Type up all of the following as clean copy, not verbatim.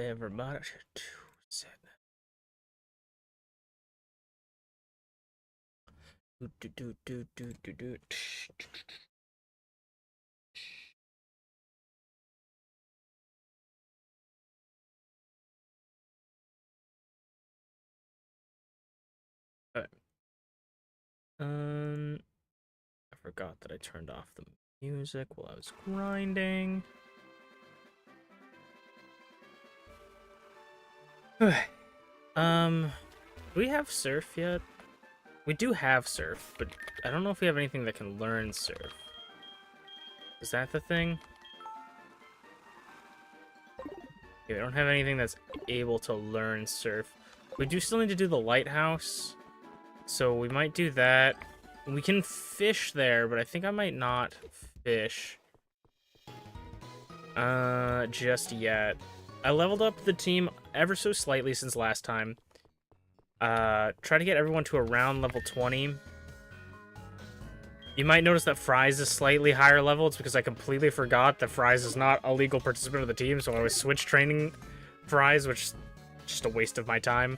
everybody. Alright. I forgot that I turned off the music while I was grinding. Do we have surf yet? We do have surf, but I don't know if we have anything that can learn surf. Is that the thing? Yeah, we don't have anything that's able to learn surf. We do still need to do the lighthouse, so we might do that. We can fish there, but I think I might not fish just yet. I leveled up the team ever so slightly since last time. Try to get everyone to around level 20. You might notice that Fries is slightly higher level. It's because I completely forgot that Fries is not a legal participant of the team, so I was switch training Fries, which is just a waste of my time.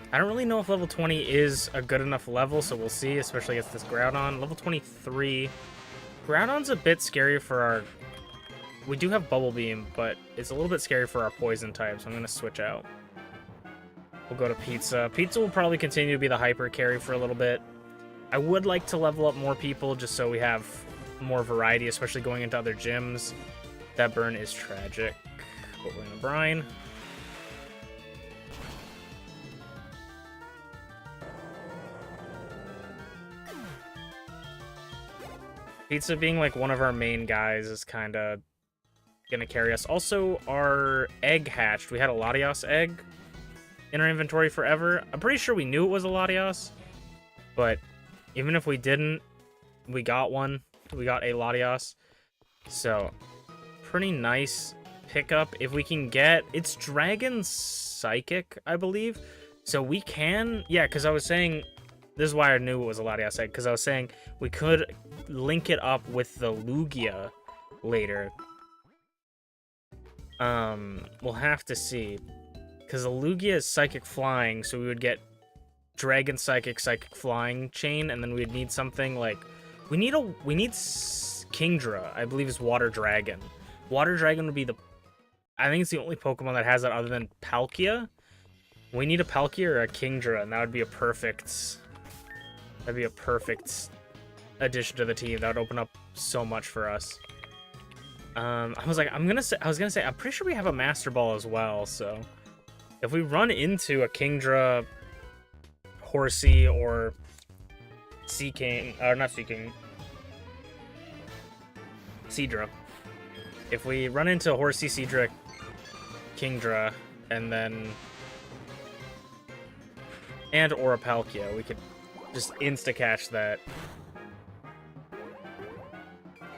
I don't really know if level 20 is a good enough level, so we'll see, especially against this Groudon. Level 23. Groudon's a bit scary for our... We do have Bubble Beam, but it's a little bit scary for our Poison type, so I'm going to switch out. We'll go to Pizza. Pizza will probably continue to be the hyper carry for a little bit. I would like to level up more people just so we have more variety, especially going into other gyms. That burn is tragic. But we're going to Brine. Pizza being like one of our main guys is kind of gonna carry us. Also, our egg hatched. We had a Latios egg in our inventory forever. I'm pretty sure we knew it was a Latios, but even if we didn't, we got one. We got a Latios. So, pretty nice pickup. If we can get... It's Dragon Psychic, I believe. So we can... Yeah, because I was saying... This is why I knew it was a Latios egg, because I was saying we could link it up with the Lugia later. We'll have to see. Because the Lugia is Psychic Flying, so we would get Dragon Psychic, Psychic Flying chain, and then we'd need something like... We need Kingdra, I believe is Water Dragon. Water Dragon would be the... I think it's the only Pokemon that has that other than Palkia. We need a Palkia or a Kingdra, and that would be a perfect... That'd be a perfect addition to the team. That would open up so much for us. I was gonna say, I'm pretty sure we have a Master Ball as well, so if we run into a Kingdra, Horsey, or Seaking, or not Seaking, Seadra. If we run into Horsey, Seadra, Kingdra, and then or a Palkia, we could just insta-catch that.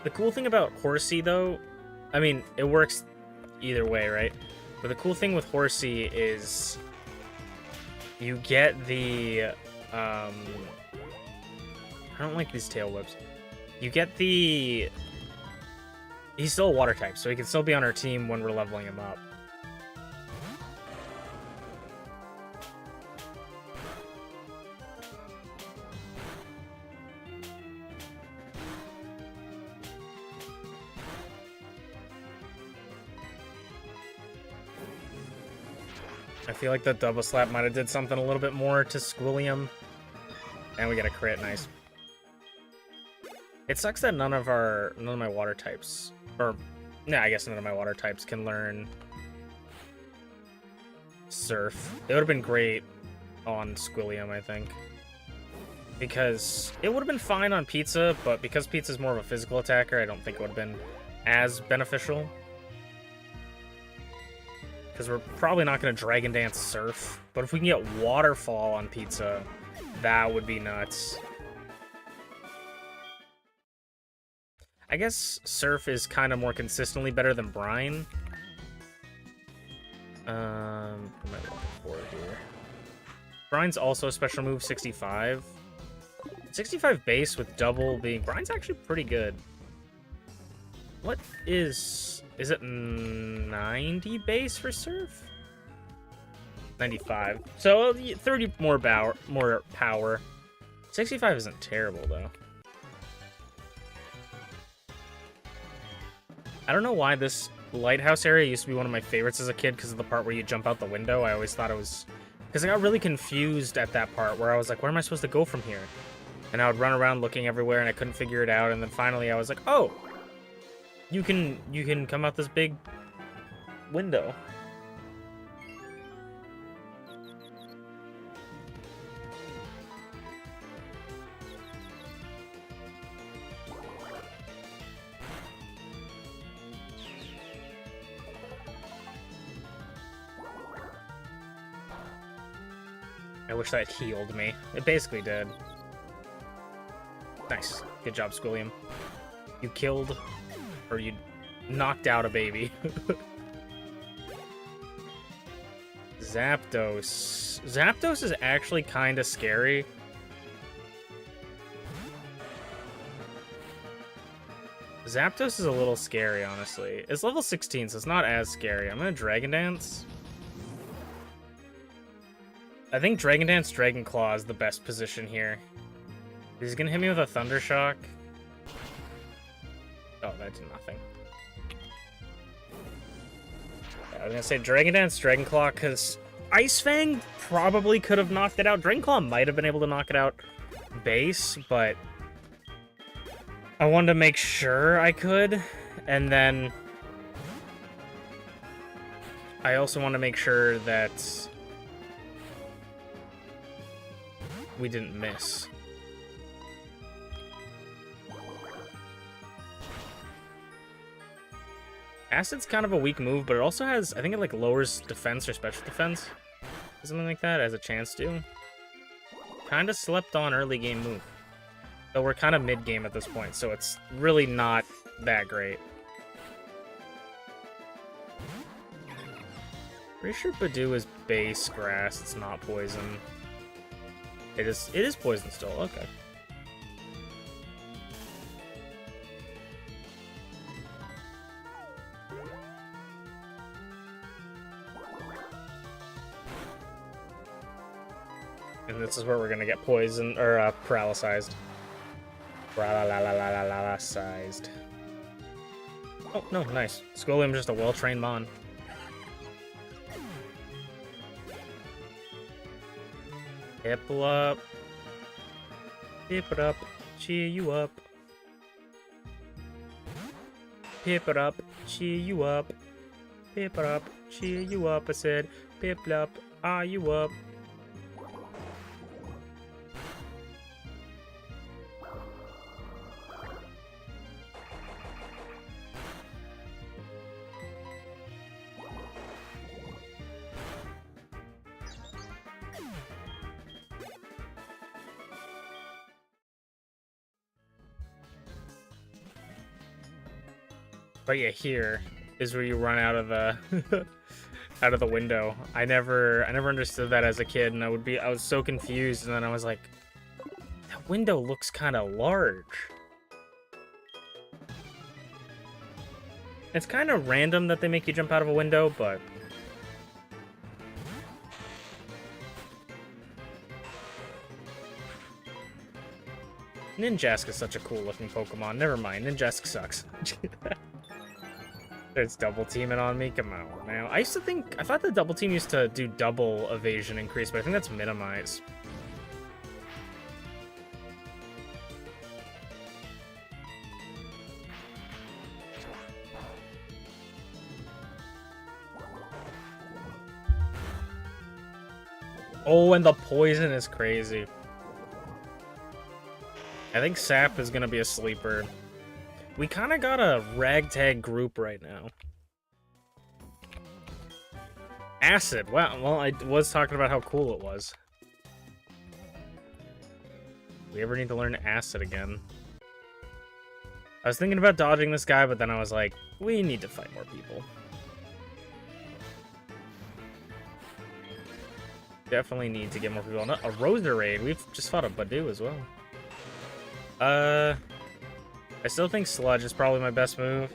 The cool thing about Horsey, though, I mean, it works either way, right? But the cool thing with Horsey is you get the... I don't like these tail whips. You get the... He's still a water type, so he can still be on our team when we're leveling him up. I feel like the double slap might have did something a little bit more to Squilliam. And we get a crit, nice. It sucks that none of my water types, or yeah, I guess none of my water types can learn Surf. It would have been great on Squilliam, I think. Because it would have been fine on Pizza, but because Pizza's more of a physical attacker, I don't think it would have been as beneficial. Because we're probably not going to Dragon Dance Surf. But if we can get Waterfall on Pizza, that would be nuts. I guess Surf is kind of more consistently better than Brine. What am I looking for here? Brine's also a special move 65. 65 base with double being... Brian's actually pretty good. What is... Is it 90 base for Surf? 95. So 30 more power. 65 isn't terrible, though. I don't know why this lighthouse area used to be one of my favorites as a kid because of the part where you jump out the window. I always thought it was... Because I got really confused at that part where I was like, where am I supposed to go from here? And I would run around looking everywhere and I couldn't figure it out. And then finally I was like, oh! You can come out this big window. I wish that healed me. It basically did. Nice. Good job, Squilliam. You killed, or you knocked out a baby. Zapdos. Zapdos is actually kind of scary. Zapdos is a little scary, honestly. It's level 16, so it's not as scary. I'm gonna Dragon Dance. I think Dragon Dance, Dragon Claw is the best position here. He's gonna hit me with a Thunder Shock. Oh, that did nothing. Yeah, I was gonna say Dragon Dance, Dragon Claw, because Ice Fang probably could have knocked it out. Dragon Claw might have been able to knock it out base, but I wanted to make sure I could, and then I also want to make sure that we didn't miss. Acid's kind of a weak move, but it also has, I think it like lowers defense or special defense. Something like that, as a chance to. Kind of slept on early game move. Though we're kind of mid game at this point, so it's really not that great. Pretty sure Badoo is base grass, it's not poison. It is poison still, okay. And this is where we're gonna get poisoned, or paralyzed. Paralyzed. Oh, no, nice. Squilliam's just a well-trained Mon. Hipple up. Pip it up. Cheer you up. Pip it up. Cheer you up. Pip it up. Cheer you up. I said, pip it up. Are you up? But yeah, here is where you run out of the out of the window. I never understood that as a kid, and I was so confused, and then I was like, that window looks kind of large. It's kind of random that they make you jump out of a window, but Ninjask is such a cool looking Pokemon. Never mind, Ninjask sucks. It's double teaming on me. Come on now. I thought the double team used to do double evasion increase, but I think that's minimized. Oh, and the poison is crazy. I think Sap is gonna be a sleeper. We kind of got a ragtag group right now. Acid. Wow. Well, I was talking about how cool it was. We ever need to learn Acid again? I was thinking about dodging this guy, but then I was like, we need to fight more people. Definitely need to get more people. A Roserade. We've just fought a Badoo as well. I still think Sludge is probably my best move.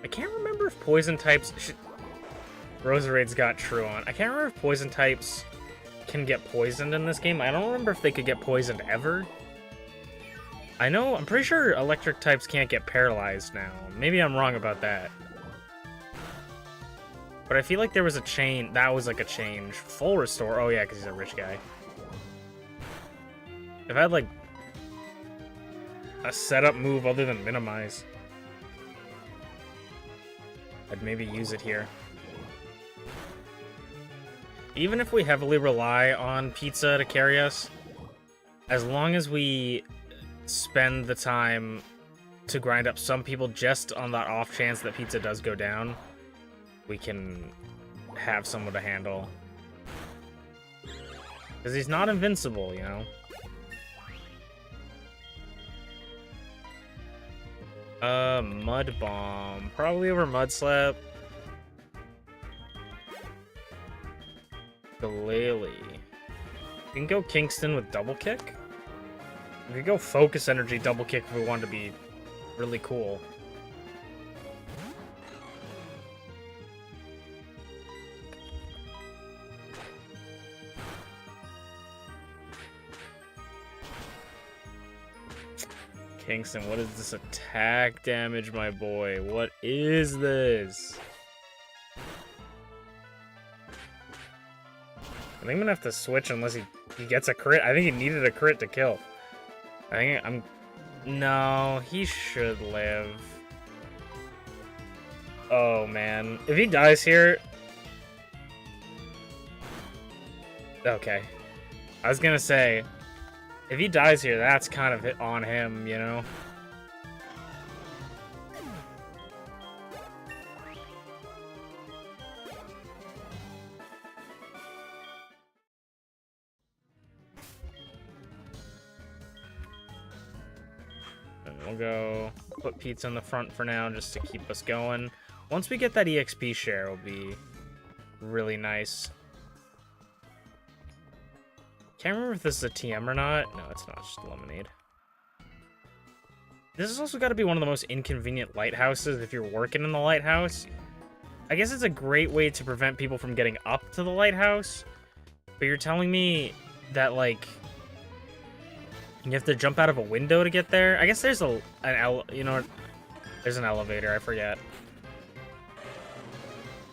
I can't remember if poison types... Roserade's got Ciruam. I can't remember if poison types can get poisoned in this game. I don't remember if they could get poisoned ever. I'm pretty sure electric types can't get paralyzed now. Maybe I'm wrong about that. But I feel like there was a chain. That was like a change. Full restore. Oh yeah, because he's a rich guy. If I had like a setup move other than minimize, I'd maybe use it here. Even if we heavily rely on pizza to carry us, as long as we spend the time to grind up some people just on that off chance that pizza does go down, we can have someone to handle. Because he's not invincible, you know? Mud Bomb. Probably over Mud Slap. Galele. We can go Kingston with Double Kick. We could go Focus Energy Double Kick if we want to be really cool. Kingston, what is this attack damage, my boy? What is this? I think I'm gonna have to switch unless he gets a crit. I think he needed a crit to kill. No, he should live. Oh, man. If he dies here... Okay. I was gonna say, if he dies here, that's kind of on him, you know? We'll go put pizza in the front for now just to keep us going. Once we get that EXP share, it'll be really nice. Can't remember if this is a TM or not. No, it's not, just lemonade. This has also got to be one of the most inconvenient lighthouses if you're working in the lighthouse. I guess it's a great way to prevent people from getting up to the lighthouse. But you're telling me that, like, you have to jump out of a window to get there? I guess there's there's an elevator, I forget.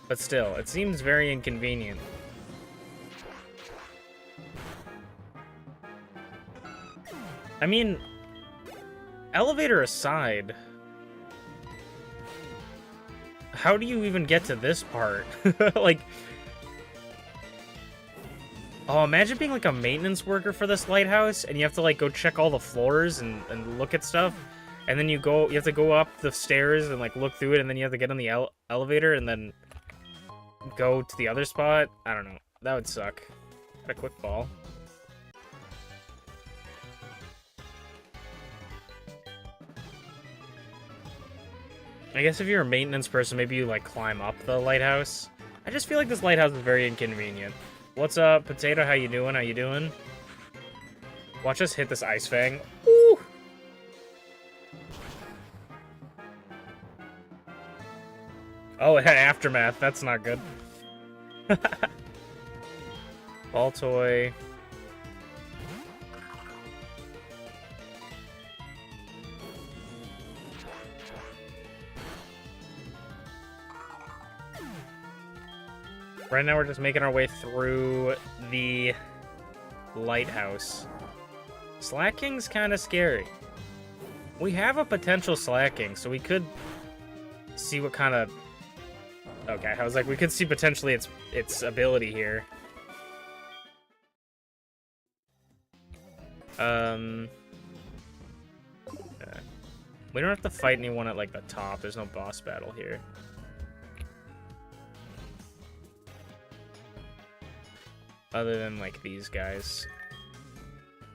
But still, it seems very inconvenient. I mean, elevator aside, how do you even get to this part? Like, oh, imagine being like a maintenance worker for this lighthouse, and you have to like go check all the floors and look at stuff, and then you have to go up the stairs and like look through it, and then you have to get on the elevator and then go to the other spot. I don't know. That would suck. Got a quick ball. I guess if you're a maintenance person, maybe you like climb up the lighthouse. I just feel like this lighthouse is very inconvenient. What's up, Potato? How you doing? How you doing? Watch us hit this Ice Fang. Ooh! Oh, it had Aftermath. That's not good. Ball toy. Right now we're just making our way through the lighthouse. Slacking's kind of scary. We have a potential slacking, so we could see what kind of... Okay, I was like, we could see potentially its ability here. We don't have to fight anyone at like the top. There's no boss battle here. Other than, like, these guys.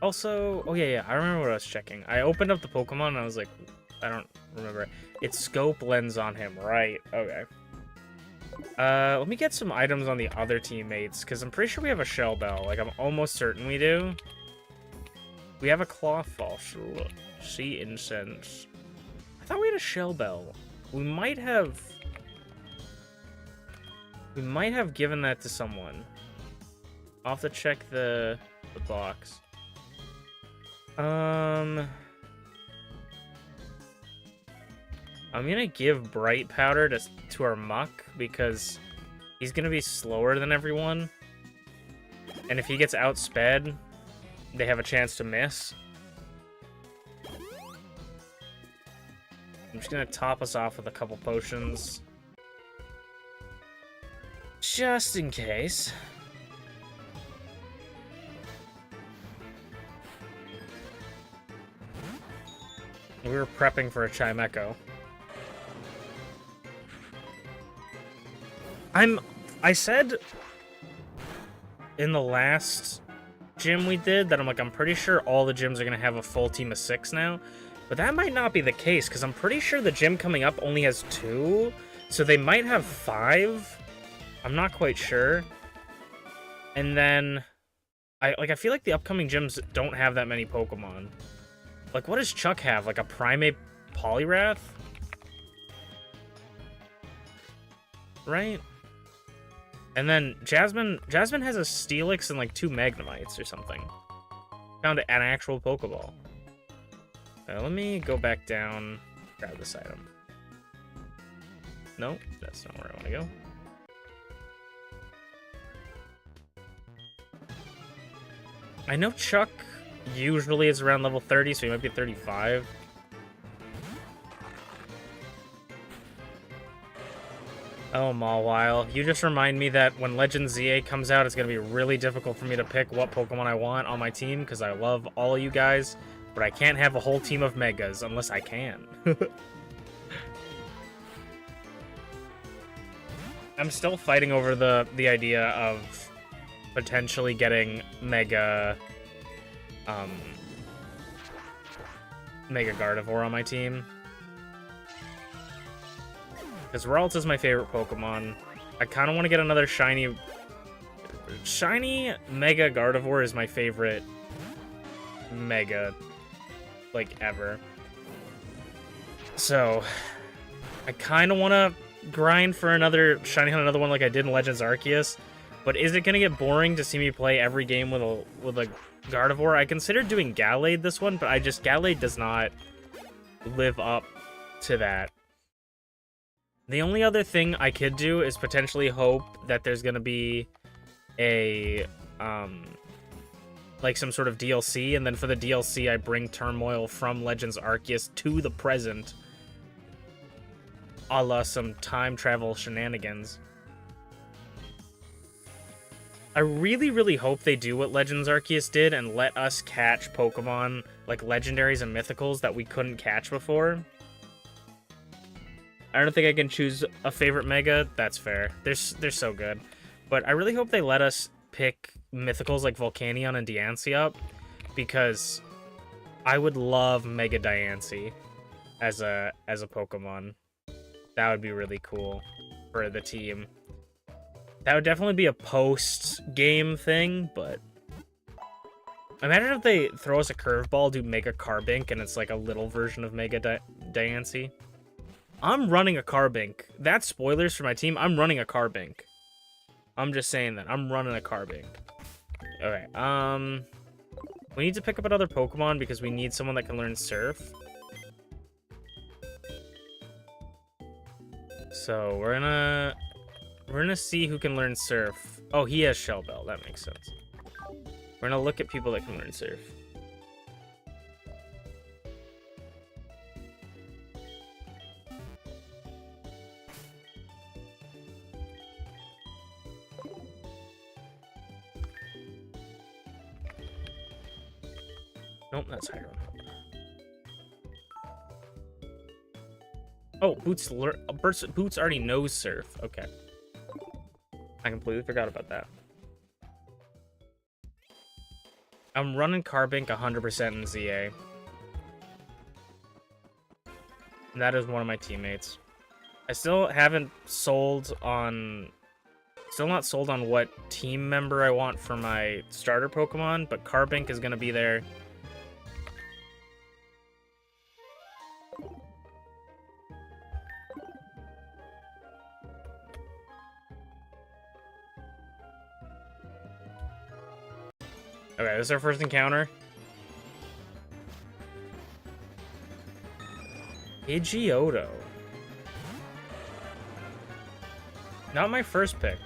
Also, oh yeah, I remember what I was checking. I opened up the Pokemon and I was like, I don't remember. It's scope lens on him, right? Okay. Let me get some items on the other teammates, because I'm pretty sure we have a shell bell. Like, I'm almost certain we do. We have a cloth fossil. Sea incense. I thought we had a shell bell. We might have... We might have given that to someone. I'll have to check the box. I'm gonna give bright powder to our muck because he's gonna be slower than everyone. And if he gets outsped, they have a chance to miss. I'm just gonna top us off with a couple potions. Just in case. We were prepping for a Chimecho. I said in the last gym we did that I'm pretty sure all the gyms are gonna have a full team of 6 now. But that might not be the case, because I'm pretty sure the gym coming up only has 2. So they might have 5. I'm not quite sure. And then I feel like the upcoming gyms don't have that many Pokemon. Like, what does Chuck have? Like a Primate Poliwrath? Right? And then Jasmine has a Steelix and like 2 Magnemites or something. Found an actual Pokeball. Let me go back down, grab this item. No, that's not where I want to go. I know Chuck usually is around level 30, so he might be 35. Oh, Mawile, you just remind me that when Legend ZA comes out, it's going to be really difficult for me to pick what Pokemon I want on my team, because I love all of you guys, but I can't have a whole team of Megas unless I can. I'm still fighting over the idea of potentially getting Mega Gardevoir on my team. Because Ralts is my favorite Pokemon. I kind of want to get another shiny Mega Gardevoir is my favorite Mega, like, ever. So, I kind of want to grind for another shiny hunt, another one like I did in Legends Arceus. But is it going to get boring to see me play every game with a Gardevoir? I considered doing Gallade this one, but Gallade does not live up to that. The only other thing I could do is potentially hope that there's going to be a, like some sort of DLC, and then for the DLC I bring Turmoil from Legends Arceus to the present, a la some time travel shenanigans. I really, really hope they do what Legends Arceus did and let us catch Pokemon, like legendaries and mythicals, that we couldn't catch before. I don't think I can choose a favorite Mega. That's fair. They're so good. But I really hope they let us pick mythicals like Volcanion and Diancie up, because I would love Mega Diancie as a Pokemon. That would be really cool for the team. That would definitely be a post-game thing, but imagine if they throw us a curveball, do Mega Carbink, and it's like a little version of Mega Diancie. I'm running a Carbink. That's spoilers for my team. I'm running a Carbink. I'm just saying that. I'm running a Carbink. Okay, we need to pick up another Pokemon because we need someone that can learn Surf. So, we're gonna see who can learn Surf. Oh, he has Shell Bell. That makes sense. We're gonna look at people that can learn Surf. Nope, that's Hiram. Oh, Boots already knows Surf. Okay. I completely forgot about that. I'm running Carbink 100% in ZA. And that is one of my teammates. I still haven't sold on... Still not sold on what team member I want for my starter Pokemon, but Carbink is going to be there. Okay, this is our first encounter. Pidgeotto. Not my first pick.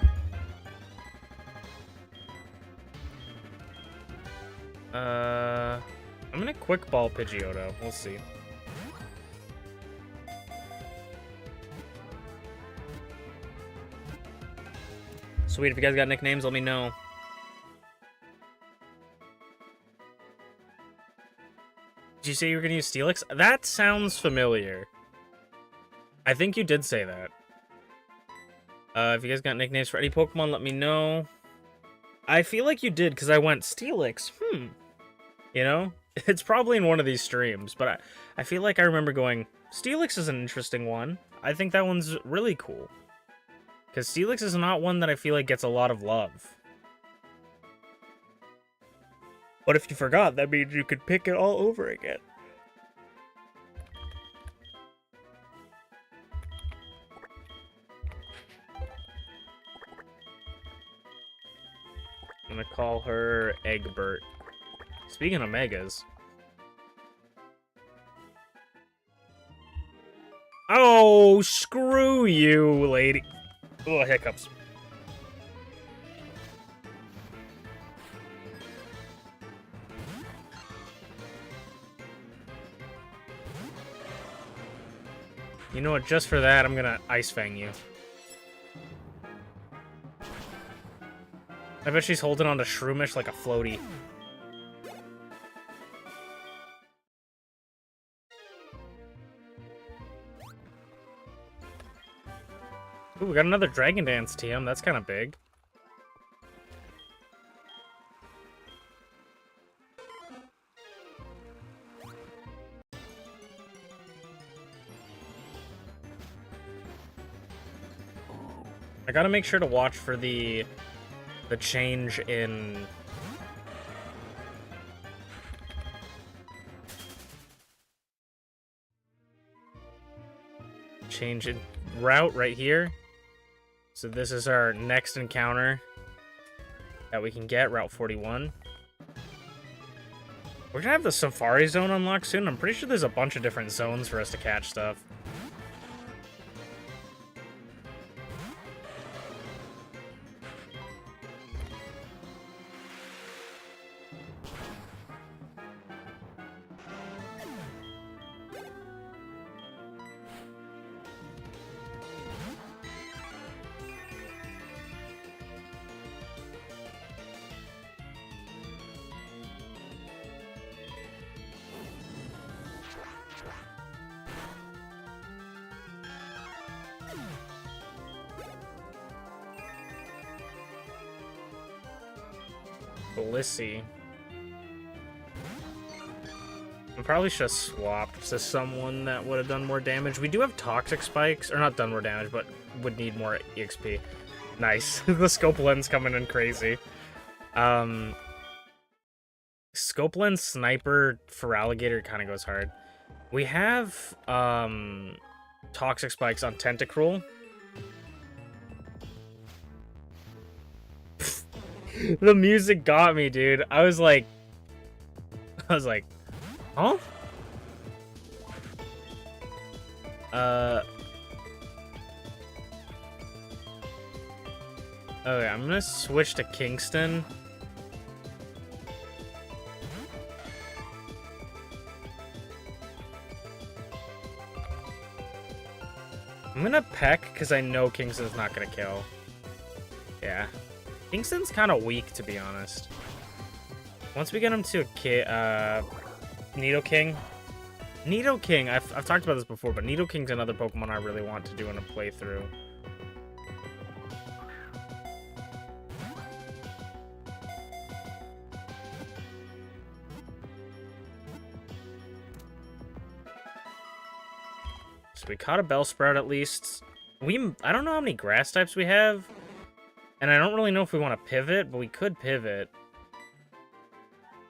I'm gonna quick ball Pidgeotto. We'll see. Sweet, if you guys got nicknames, let me know. Did you say you were gonna use Steelix? That sounds familiar. I think you did say that. If you guys got nicknames for any Pokemon, let me know. I feel like you did, because I went Steelix. You know? It's probably in one of these streams, but I feel like I remember going, Steelix is an interesting one. I think that one's really cool. Because Steelix is not one that I feel like gets a lot of love. But if you forgot, that means you could pick it all over again. I'm gonna call her Egbert. Speaking of megas. Oh, screw you, lady. Oh, hiccups. You know what, just for that, I'm gonna Ice Fang you. I bet she's holding on to Shroomish like a floaty. Ooh, we got another Dragon Dance TM. That's kind of big. I gotta make sure to watch for the change in... Change in route right here. So this is our next encounter that we can get, Route 41. We're gonna have the Safari Zone unlocked soon. I'm pretty sure there's a bunch of different zones for us to catch stuff. Blissey. I probably should have swapped to someone that would have done more damage. We do have Toxic Spikes, or not done more damage, but would need more EXP. Nice. The Scope Lens coming in crazy. Scope Lens Sniper for Alligator kind of goes hard. We have Toxic Spikes on Tentacruel. The music got me, dude. I was like, huh? Okay, I'm gonna switch to Kingston. I'm gonna peck because I know Kingston's not gonna kill. Yeah. Kingston's kind of weak, to be honest. Once we get him to Nidoking. Nidoking, I've talked about this before, but Nidoking's another Pokemon I really want to do in a playthrough. So we caught a Bellsprout at least. I don't know how many grass types we have, and I don't really know if we want to pivot, but we could pivot.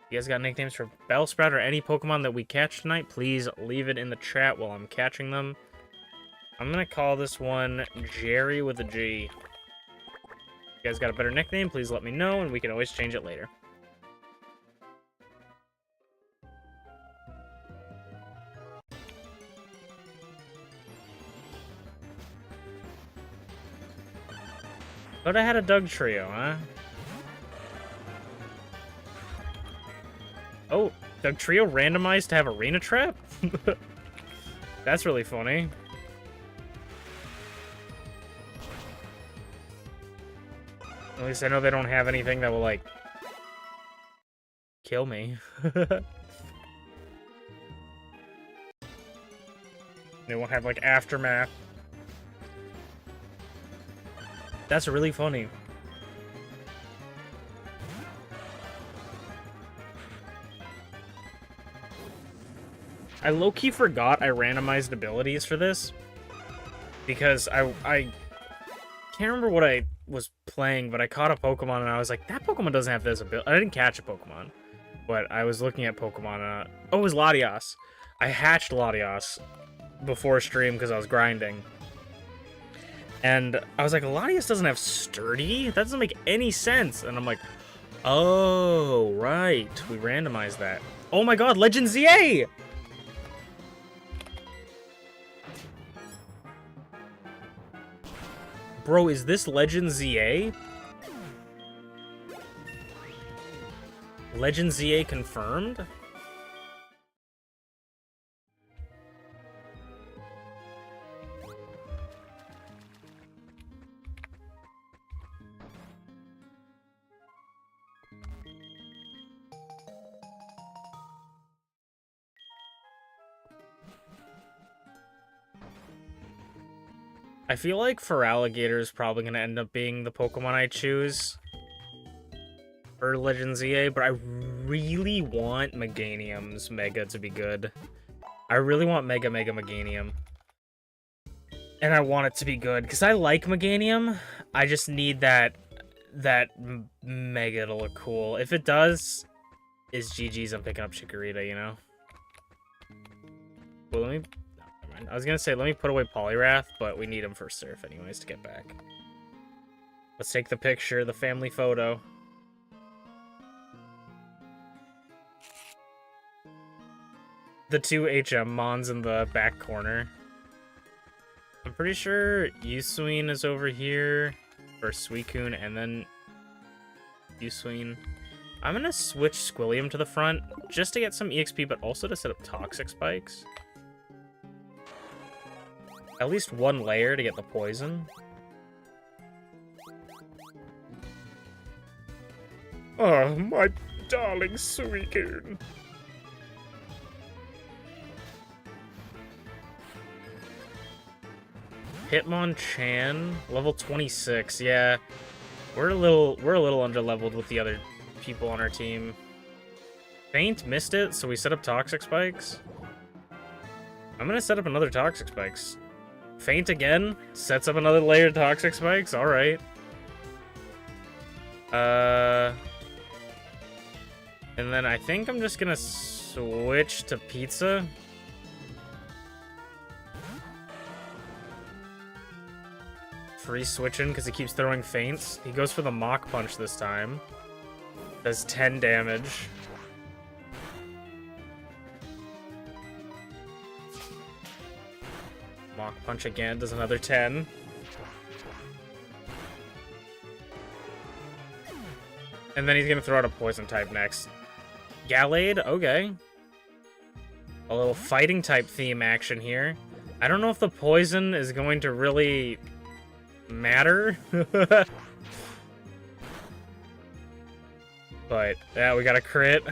You guys got nicknames for Bellsprout or any Pokemon that we catch tonight? Please leave it in the chat while I'm catching them. I'm gonna call this one Jerry with a G. You guys got a better nickname? Please let me know, and we can always change it later. But I had a Doug trio, huh? Oh, Doug trio randomized to have Arena Trap? That's really funny. At least I know they don't have anything that will, like, kill me. They won't have, like, Aftermath. That's really funny. I low-key forgot I randomized abilities for this. Because I can't remember what I was playing, but I caught a Pokemon and I was like, that Pokemon doesn't have this ability. I didn't catch a Pokemon, but I was looking at Pokemon. Oh, it was Latias. I hatched Latias before stream because I was grinding. And I was like, Latias doesn't have Sturdy? That doesn't make any sense. And I'm like, oh, right. We randomized that. Oh my god, Legend ZA! Bro, is this Legend ZA? Legend ZA confirmed? I feel like Feraligatr is probably going to end up being the Pokemon I choose for Legend ZA, but I really want Meganium's Mega to be good. I really want Mega Meganium. And I want it to be good, because I like Meganium. I just need that Mega to look cool. If it does, it's GG's. I'm picking up Chikorita, you know? Well, let me... I was gonna say, let me put away Poliwrath, but we need him for Surf anyways to get back. Let's take the picture, the family photo. The two HM Mons in the back corner. I'm pretty sure Yusween is over here, or Suicune, and then Yusween. I'm gonna switch Squilliam to the front, just to get some EXP, but also to set up Toxic Spikes. At least one layer to get the poison. Oh, my darling Suicune. Hitmonchan, level 26. Yeah, we're a little underleveled with the other people on our team. Faint missed it, so we set up Toxic Spikes. I'm gonna set up another Toxic Spikes. Faint again, sets up another layer of Toxic Spikes. All right. And then I think I'm just gonna switch to Pizza. Free switching because he keeps throwing feints. He goes for the Mach Punch this time. Does 10 damage. Mach Punch again, does another 10. And then he's gonna throw out a Poison type next. Gallade, okay. A little fighting type theme action here. I don't know if the Poison is going to really matter. But, yeah, we got a crit.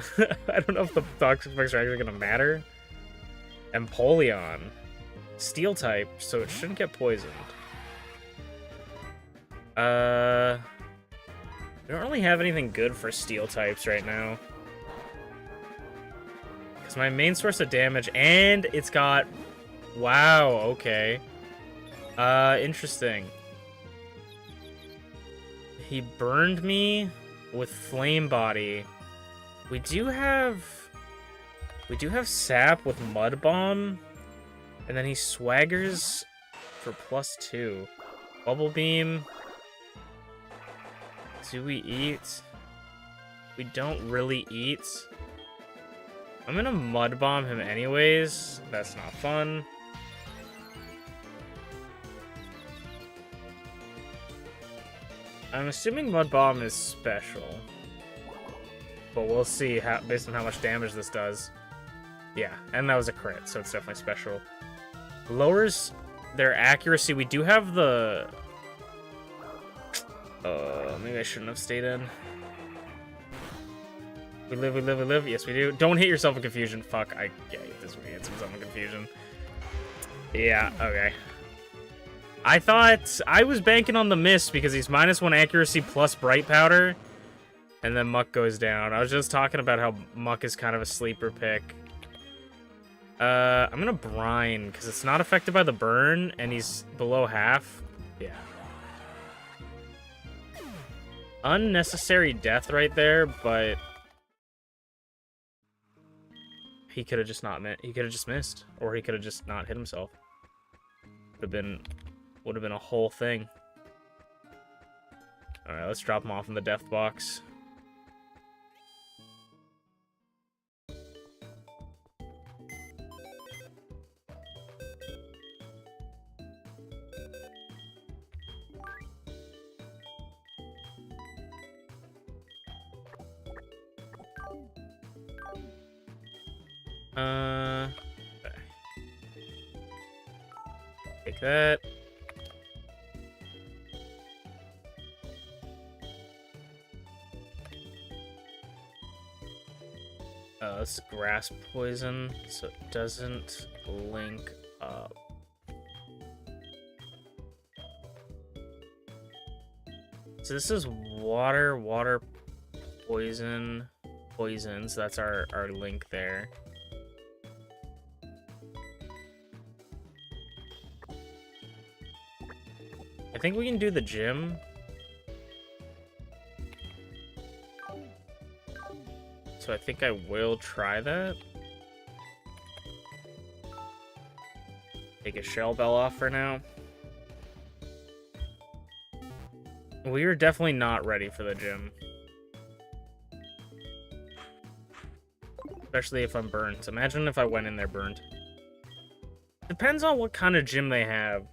I don't know if the Toxic Spikes are actually gonna matter. Empoleon. Steel type, so it shouldn't get poisoned. We don't really have anything good for steel types right now. Because my main source of damage, and it's got... Wow, okay. Interesting. He burned me with Flame Body. We do have Sap with Mud Bomb, and then he swaggers for +2. Bubble Beam. Do we eat? We don't really eat. I'm gonna Mud Bomb him anyways. That's not fun. I'm assuming Mud Bomb is special. But we'll see how, based on how much damage this does. Yeah, and that was a crit, so it's definitely special. Lowers their accuracy. We do have the... maybe I shouldn't have stayed in. We live, we live, we live. Yes, we do. Don't hit yourself in confusion. Fuck, yeah, this would hit himself in confusion. Yeah, okay. I thought I was banking on the miss because he's -1 accuracy plus Bright Powder. And then Muck goes down. I was just talking about how Muck is kind of a sleeper pick. I'm gonna Brine, because it's not affected by the burn, and he's below half. Yeah. Unnecessary death right there, but... he could have just not he could have just missed. Or he could have just not hit himself. Would have been a whole thing. Alright, let's drop him off in the death box. Okay. Take that. This is grass poison, so it doesn't link up. So this is water, poison, so that's our link there. I think we can do the gym. So I think I will try that. Take a Shell Bell off for now. We are definitely not ready for the gym. Especially if I'm burnt. Imagine if I went in there burnt. Depends on what kind of gym they have.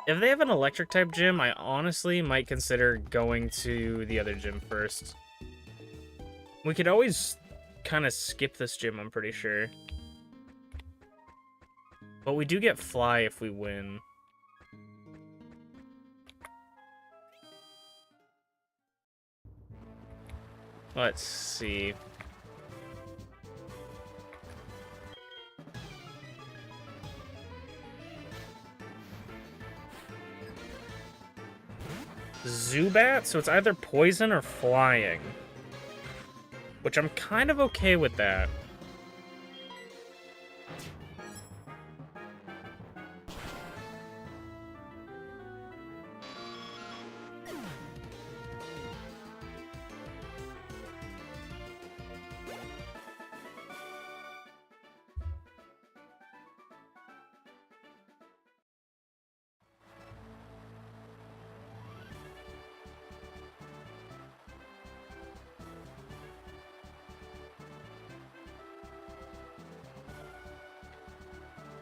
If they have an electric type gym, I honestly might consider going to the other gym first. We could always kind of skip this gym, I'm pretty sure. But we do get Fly if we win. Let's see. Zubat, so it's either poison or flying. Which I'm kind of okay with that.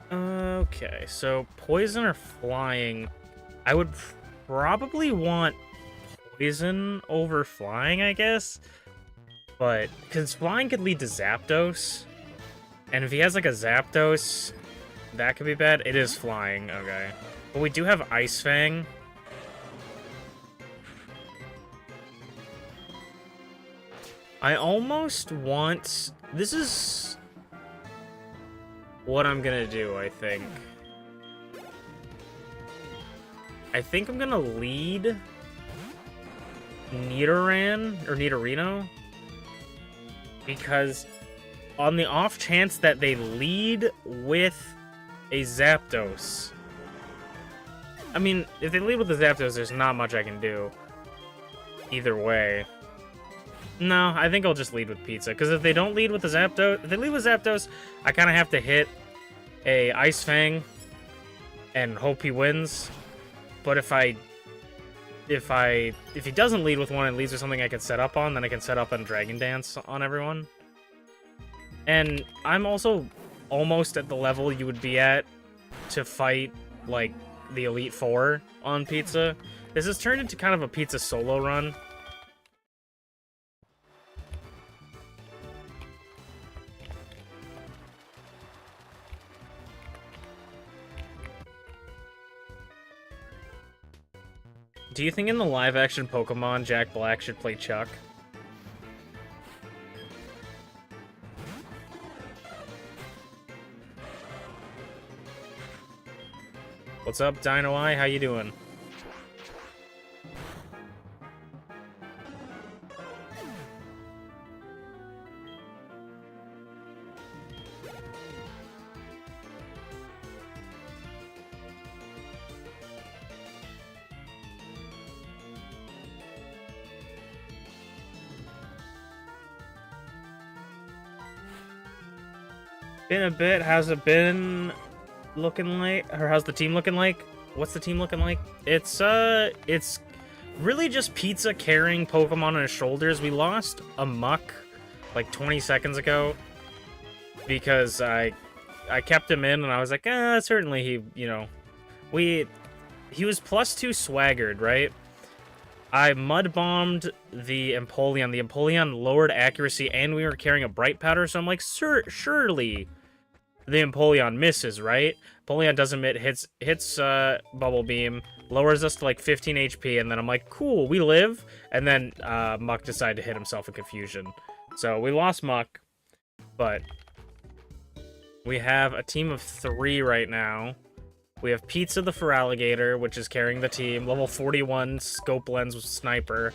Okay, so poison or flying. I would probably want poison over flying, I guess. But, because flying could lead to Zapdos. And if he has like a Zapdos, that could be bad. It is flying, okay. But we do have Ice Fang. I almost want... This is what I'm gonna do, I think. I think I'm gonna lead Nidoran, or Nidorino, because on the off chance that they lead with a Zapdos, I mean, if they lead with the Zapdos, there's not much I can do. Either way. No, I think I'll just lead with Pizza, because if they don't lead with the Zapdos, if they lead with Zapdos, I kind of have to hit a Ice Fang and hope he wins. But if he doesn't lead with one and leads with something I can set up on, then I can set up on Dragon Dance on everyone. And I'm also almost at the level you would be at to fight, like, the Elite Four on Pizza. This has turned into kind of a Pizza solo run. Do you think in the live-action Pokemon, Jack Black should play Chuck? What's up, Dino Eye? How you doing? Been a bit. How's it been looking like? Or how's the team looking like? What's the team looking like? It's really just Pizza carrying Pokemon on his shoulders. We lost a Muck like 20 seconds ago because I kept him in and I was like, certainly he, you know, he was +2 swaggered, right? I mud bombed the Empoleon. The Empoleon lowered accuracy and we were carrying a Bright Powder, so I'm like, surely the Empoleon misses, right? Empoleon doesn't hits Bubble Beam, lowers us to like 15 HP, and then I'm like, cool, we live. And then Muck decided to hit himself in Confusion. So we lost Muck, but we have a team of 3 right now. We have Pizza the Feraligatr, which is carrying the team. Level 41 Scope Lens with Sniper.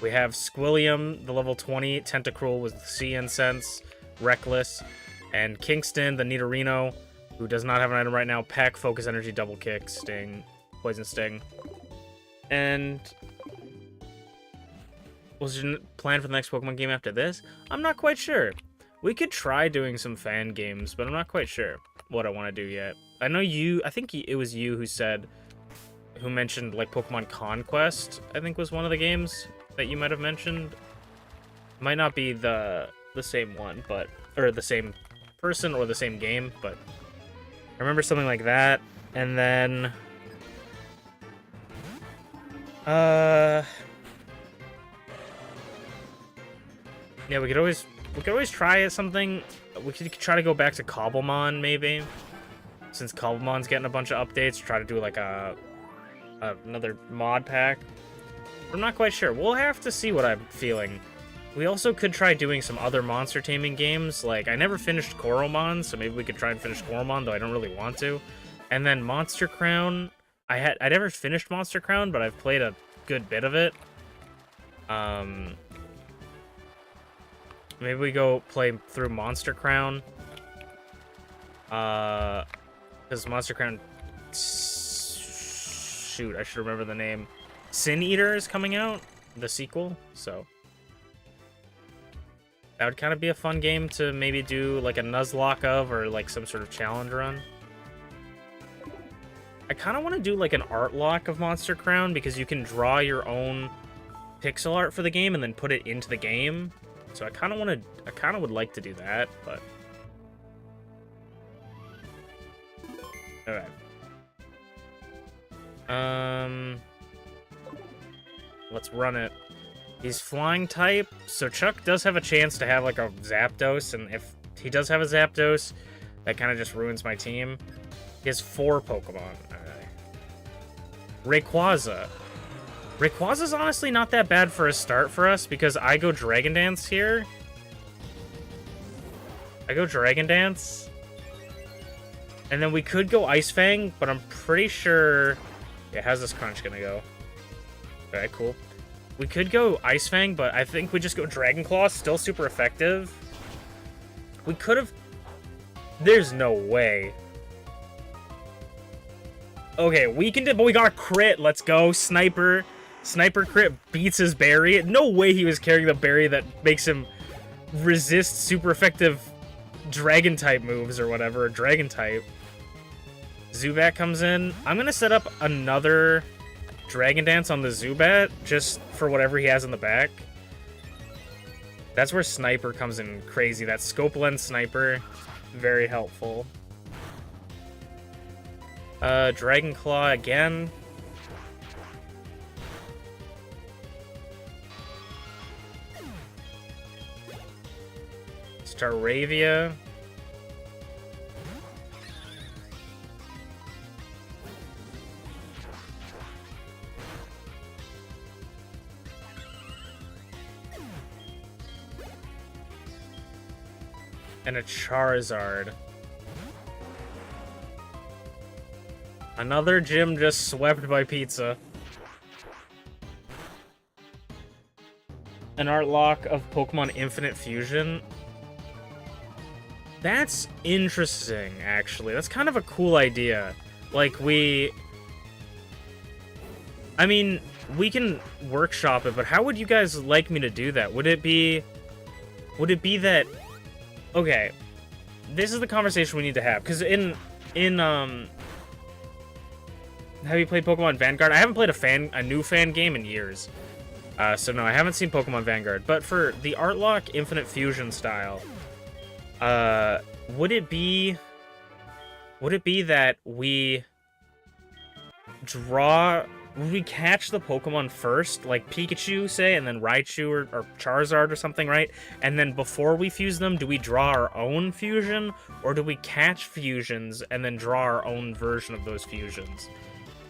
We have Squilliam, the level 20 Tentacruel with Sea Incense, Reckless. And Kingston, the Nidorino, who does not have an item right now. Peck, Focus Energy, Double Kick, Sting, Poison Sting. And what's your plan for the next Pokemon game after this? I'm not quite sure. We could try doing some fan games, but I'm not quite sure what I want to do yet. I know I think it was you who mentioned like Pokemon Conquest, I think was one of the games that you might have mentioned. Might not be the same one, or the same person or the same game, but I remember something like that. And then yeah, we could always try something. We could try to go back to Cobblemon, maybe, since Cobblemon's getting a bunch of updates. Try to do like another mod pack. I'm not quite sure. We'll have to see what I'm feeling. We also could try doing some other monster taming games. Like, I never finished Coromon, so maybe we could try and finish Coromon, though I don't really want to. And then Monster Crown. I never finished Monster Crown, but I've played a good bit of it. Maybe we go play through Monster Crown. Because Monster Crown... Shoot, I should remember the name. Sin Eater is coming out, the sequel, so... That would kind of be a fun game to maybe do like a Nuzlocke of, or like some sort of challenge run. I kind of want to do like an art lock of Monster Crown, because you can draw your own pixel art for the game and then put it into the game. So I kind of would like to do that, but... Alright. Let's run it. He's flying type, so Chuck does have a chance to have like a Zapdos, and if he does have a Zapdos, that kind of just ruins my team. He has 4 Pokemon. Rayquaza. Rayquaza's honestly not that bad for a start for us, because I go Dragon Dance here. I go Dragon Dance. And then we could go Ice Fang, but I'm pretty sure... Yeah, how's this crunch gonna go? Alright, cool. We could go Ice Fang, but I think we just go Dragon Claw. Still super effective. We could have... There's no way. Okay, weakened it, but we got a crit. Let's go. Sniper crit beats his berry. No way he was carrying the berry that makes him resist super effective dragon type moves or whatever. Dragon type. Zubat comes in. I'm gonna set up another Dragon Dance on the Zubat just for whatever he has in the back. That's where Sniper comes in crazy. That scope lens Sniper, very helpful. Dragon Claw again. Staravia. And a Charizard. Another gym just swept by pizza. An art lock of Pokemon Infinite Fusion. That's interesting, actually. That's kind of a cool idea. Like, I mean, we can workshop it, but how would you guys like me to do that? Would it be that... Okay, this is the conversation we need to have, because have you played Pokemon Vanguard? I haven't played a new fan game in years. So no, I haven't seen Pokemon Vanguard. But for the art lock Infinite Fusion style, would it be that we catch the Pokemon first, like Pikachu, say, and then Raichu or Charizard or something, right? And then before we fuse them, do we draw our own fusion? Or do we catch fusions and then draw our own version of those fusions?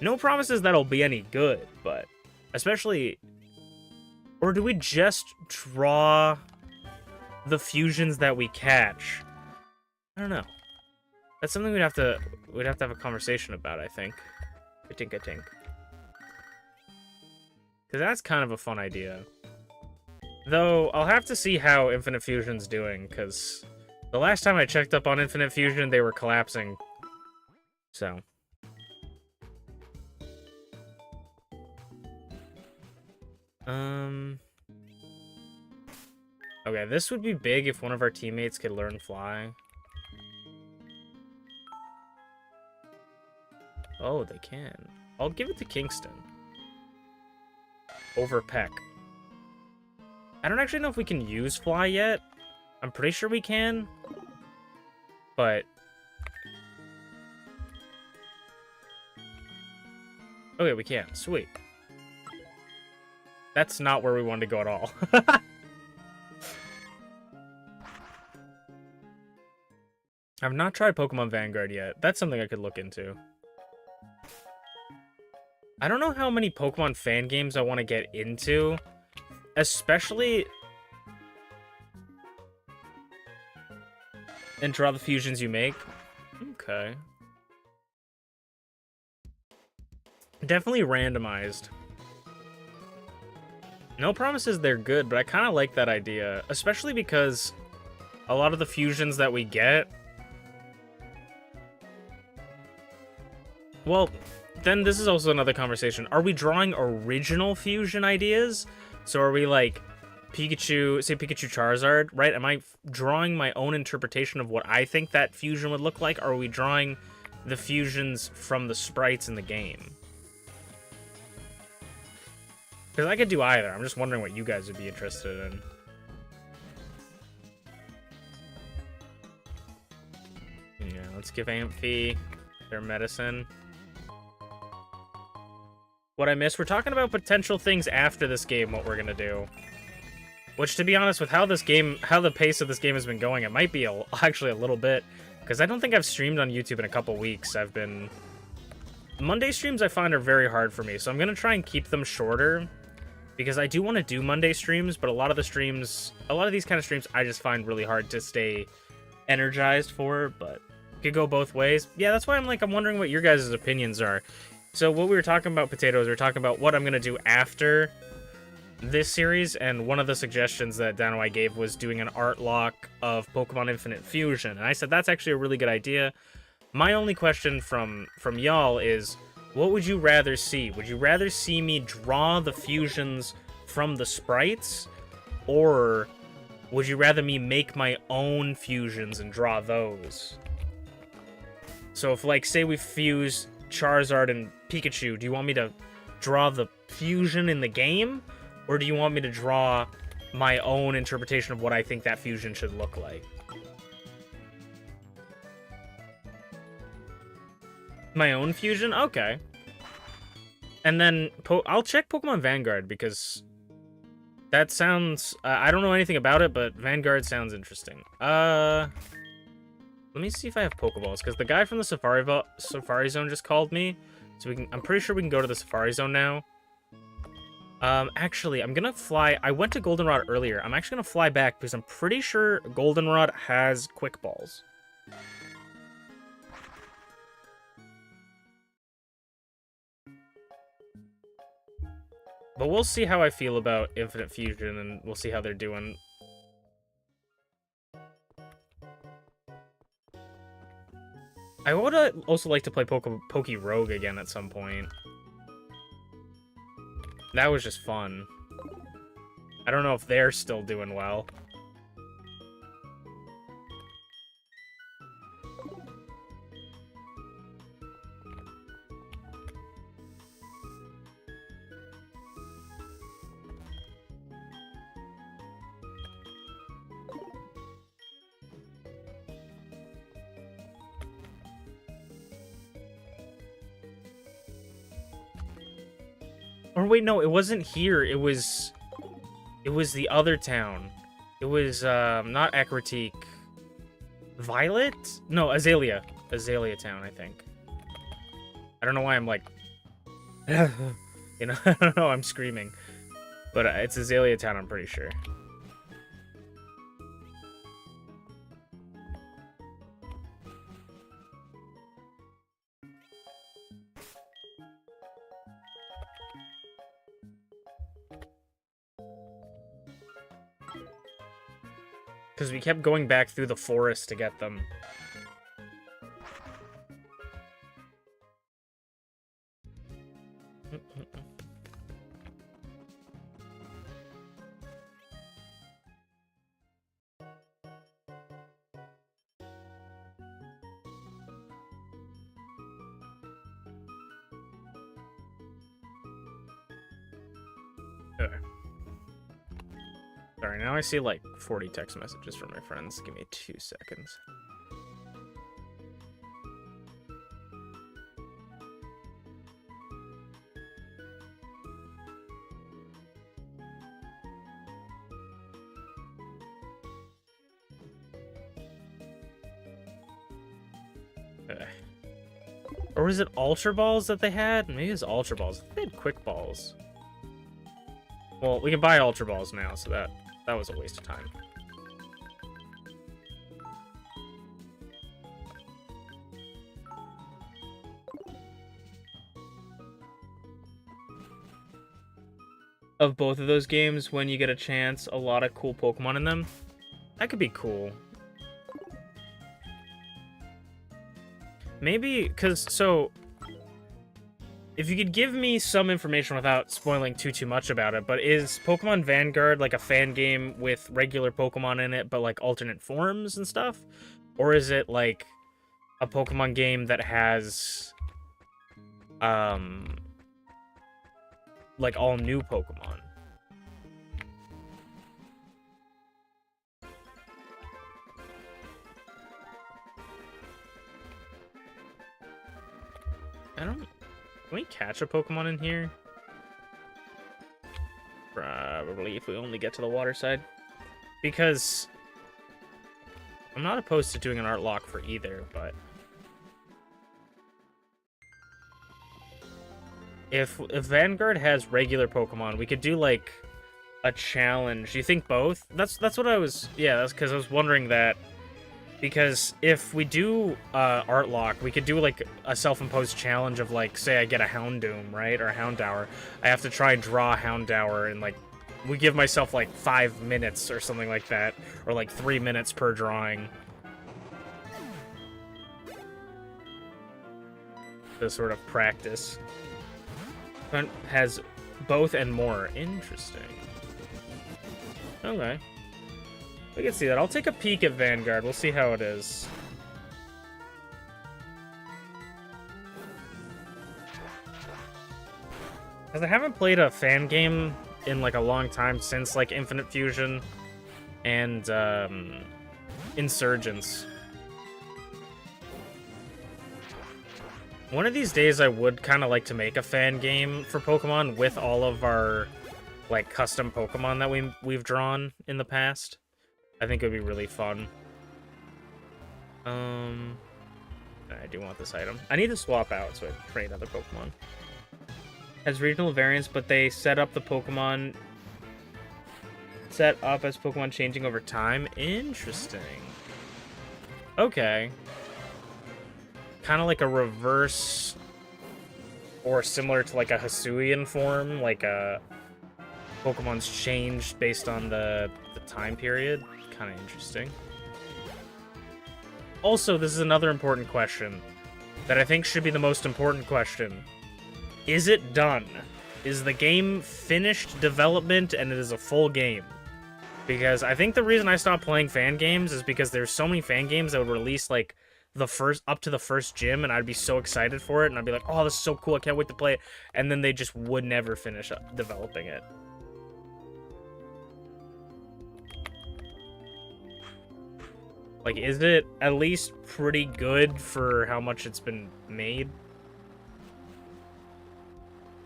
No promises that'll be any good, but especially... Or do we just draw the fusions that we catch? I don't know. That's something we'd have to have a conversation about, I think. I think. Because that's kind of a fun idea. Though, I'll have to see how Infinite Fusion's doing, because the last time I checked up on Infinite Fusion, they were collapsing. So. Okay, this would be big if one of our teammates could learn Fly. Oh, they can. I'll give it to Kingston. Over Peck. I don't actually know if we can use Fly yet. I'm pretty sure we can. But... Okay, we can. Sweet. That's not where we wanted to go at all. I've not tried Pokemon Vanguard yet. That's something I could look into. I don't know how many Pokemon fan games I want to get into. Especially... And draw the fusions you make. Okay. Definitely randomized. No promises they're good, but I kind of like that idea. Especially because a lot of the fusions that we get... Well, then this is also another conversation. Are we drawing original fusion ideas? So are we like Pikachu, say Pikachu Charizard, right? Am I drawing my own interpretation of what I think that fusion would look like? Or are we drawing the fusions from the sprites in the game? Because I could do either. I'm just wondering what you guys would be interested in. Yeah, let's give Amphi their medicine. What I missed, we're talking about potential things after this game, what we're gonna do. Which, to be honest, with how the pace of this game has been going, it might be actually a little bit. Because I don't think I've streamed on YouTube in a couple weeks. Monday streams I find are very hard for me, so I'm gonna try and keep them shorter. Because I do want to do Monday streams, but a lot of these kind of streams I just find really hard to stay energized for, but it could go both ways. Yeah, that's why I'm wondering what your guys' opinions are. So what we were talking about, Potatoes, we were talking about what I'm going to do after this series, and one of the suggestions that Dano I gave was doing an art lock of Pokemon Infinite Fusion, and I said that's actually a really good idea. My only question from y'all is, What would you rather see? Would you rather see me draw the fusions from the sprites, or would you rather me make my own fusions and draw those? So if, like, say we fuse Charizard and Pikachu, do you want me to draw the fusion in the game, or do you want me to draw my own interpretation of what I think that fusion should look like? My own fusion? Okay. And then I'll check Pokemon Vanguard, because that sounds... I don't know anything about it, but Vanguard sounds interesting. Let me see if I have Pokeballs, because the guy from the Safari Zone just called me. So I'm pretty sure we can go to the Safari Zone now. Actually, I'm gonna fly... I went to Goldenrod earlier. I'm actually gonna fly back, because I'm pretty sure Goldenrod has Quick Balls. But we'll see how I feel about Infinite Fusion, and we'll see how they're doing. I would also like to play Poke Rogue again at some point. That was just fun. I don't know if they're still doing well. Or wait, no, it wasn't here. It was the other town. It was not Ecruteak. Violet? No, Azalea. Azalea Town, I think. I don't know why I'm like you know, I don't know, I'm screaming. But it's Azalea Town, I'm pretty sure. Because we kept going back through the forest to get them. Okay. Sorry, now I see like 40 text messages from my friends. Give me 2 seconds. Okay. Or was it Ultra Balls that they had? Maybe it's Ultra Balls. I think they had Quick Balls. Well, we can buy Ultra Balls now, so that was a waste of time. Of both of those games, when you get a chance, a lot of cool Pokemon in them. That could be cool. Maybe, so... If you could give me some information without spoiling too much about it, but is Pokemon Vanguard like a fan game with regular Pokemon in it, but like alternate forms and stuff? Or is it like a Pokemon game that has, like all new Pokemon? Can we catch a Pokemon in here? Probably, if we only get to the water side. Because I'm not opposed to doing an art lock for either, but if Vanguard has regular Pokemon, we could do like a challenge. Do you think both? That's what I was... Yeah, that's because I was wondering that. Because if we do art lock, we could do like a self-imposed challenge of like, say I get a Houndoom, right? Or a Houndour. I have to try and draw a Houndour, and like, we give myself like 5 minutes or something like that. Or like 3 minutes per drawing. to sort of practice. Hunt has both and more. Interesting. Okay. We can see that. I'll take a peek at Vanguard. We'll see how it is. Because I haven't played a fan game in, like, a long time since, like, Infinite Fusion and, Insurgents. One of these days, I would kind of like to make a fan game for Pokemon with all of our, like, custom Pokemon that we've drawn in the past. I think it would be really fun. I do want this item. I need to swap out so I can trade other Pokemon. Has regional variants, but they set up the Pokemon set up as Pokemon changing over time. Interesting. Okay. Kind of like a reverse, or similar to like a Hisuian form, like a Pokemon's changed based on the time period. Kind of interesting. Also, this is another important question that I think should be the most important question. Is it done? Is the game finished development and it is a full game? Because I think the reason I stopped playing fan games is because there's so many fan games that would release like up to the first gym, and I'd be so excited for it, and I'd be like, oh, this is so cool, I can't wait to play it, and then they just would never finish up developing it. Like, is it at least pretty good for how much it's been made?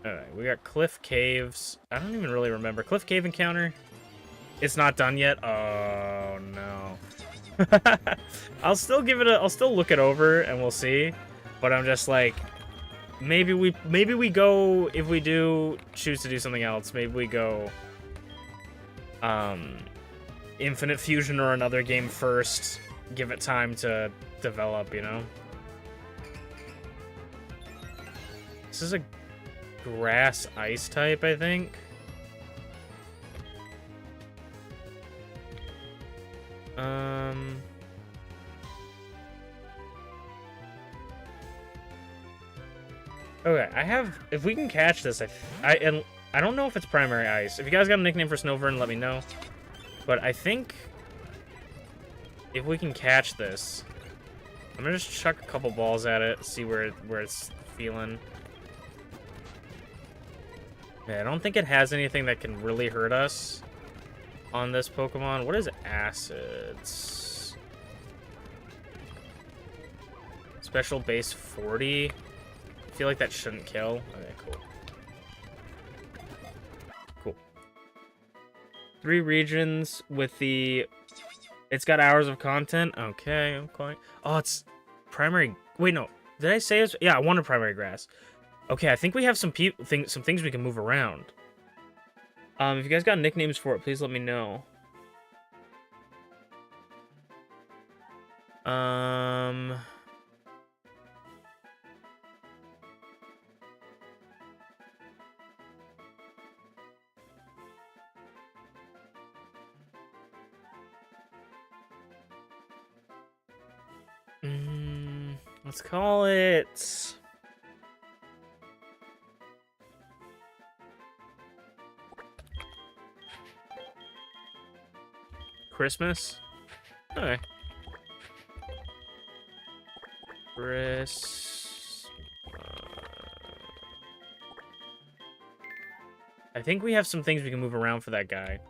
Alright, we got Cliff Caves. I don't even really remember. Cliff Cave encounter? It's not done yet? Oh, no. I'll still look it over and we'll see. But I'm just like, maybe we go, if we do choose to do something else, maybe we go Infinite Fusion or another game first. Give it time to develop, you know? This is a grass ice type, I think. Okay, if we can catch this, I don't know if it's primary ice. If you guys got a nickname for Snowvern, let me know. But I think if we can catch this, I'm gonna just chuck a couple balls at it, see where it's feeling. Yeah, I don't think it has anything that can really hurt us on this Pokemon. What is acids? Special base 40. I feel like that shouldn't kill. Okay, cool. Cool. 3 regions with the... It's got hours of content. Okay, I'm quite... Oh, it's primary... Wait, no. Did I say it's... Yeah, I wanted primary grass. Okay, I think we have some things we can move around. If you guys got nicknames for it, please let me know. Let's call it... Christmas? Okay. I think we have some things we can move around for that guy.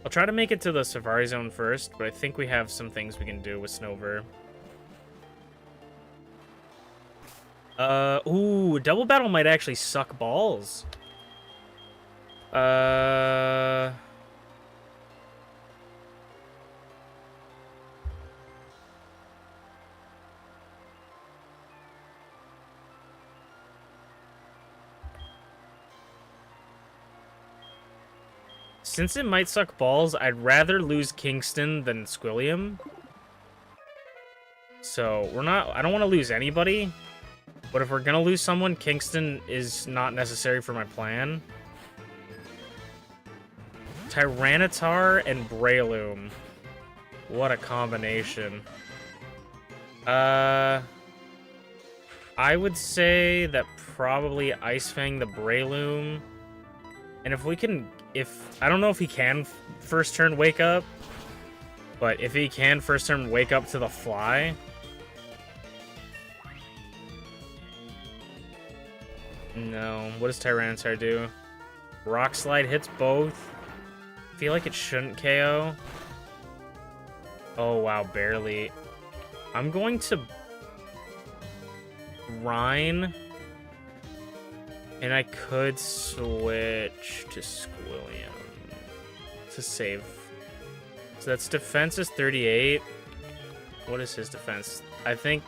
I'll try to make it to the Safari Zone first, but I think we have some things we can do with Snover. Ooh, Double Battle might actually suck balls. Since it might suck balls, I'd rather lose Kingston than Squilliam. So, I don't want to lose anybody. But if we're gonna lose someone, Kingston is not necessary for my plan. Tyranitar and Breloom. What a combination. I would say that probably Ice Fang the Breloom. And if we can... I don't know if he can first turn Wake Up. But if he can first turn Wake Up to the Fly... No. What does Tyranitar do? Rock Slide hits both. I feel like it shouldn't KO. Oh, wow. Barely. I'm going to... Rhine. And I could switch to Squilliam to save. So that's defense is 38. What is his defense? I think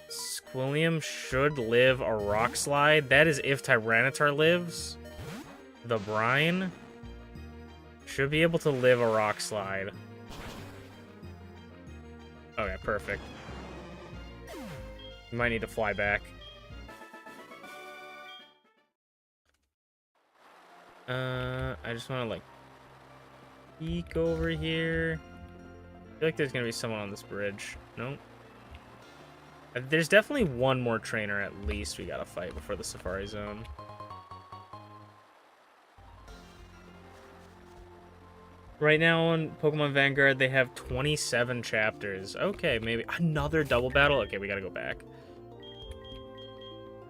Squilliam should live a Rock Slide. That is if Tyranitar lives. The Brine should be able to live a Rock Slide. Okay, perfect. You might need to fly back. I just want to, like, peek over here. I feel like there's going to be someone on this bridge. Nope. There's definitely one more trainer at least we got to fight before the Safari Zone. Right now on Pokemon Vanguard, they have 27 chapters. Okay, maybe another double battle? Okay, we got to go back.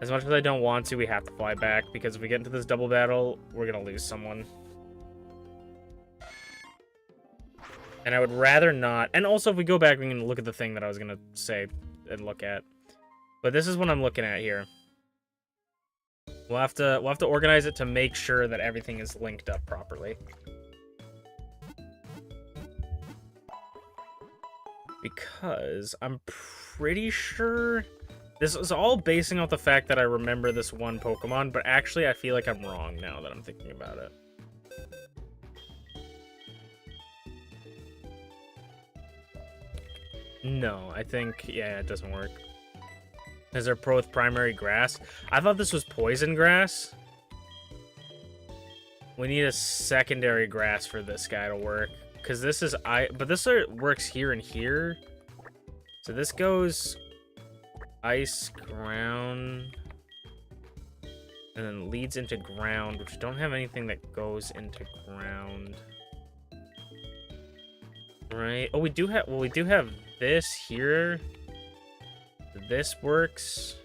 As much as I don't want to, we have to fly back, because if we get into this double battle, we're going to lose someone. And I would rather not. And also, if we go back, we can look at the thing that I was going to say and look at. But this is what I'm looking at here. We'll have to organize it to make sure that everything is linked up properly. Because I'm pretty sure... This is all basing off the fact that I remember this one Pokemon, but actually I feel like I'm wrong now that I'm thinking about it. No, I think, yeah, it doesn't work. Is there pro with primary grass? I thought this was poison grass. We need a secondary grass for this guy to work. Because this is, but this works here and here. So this goes... Ice, ground, and then leads into ground, which don't have anything that goes into ground. Right? Oh, we do have, well, we do have this here. This works.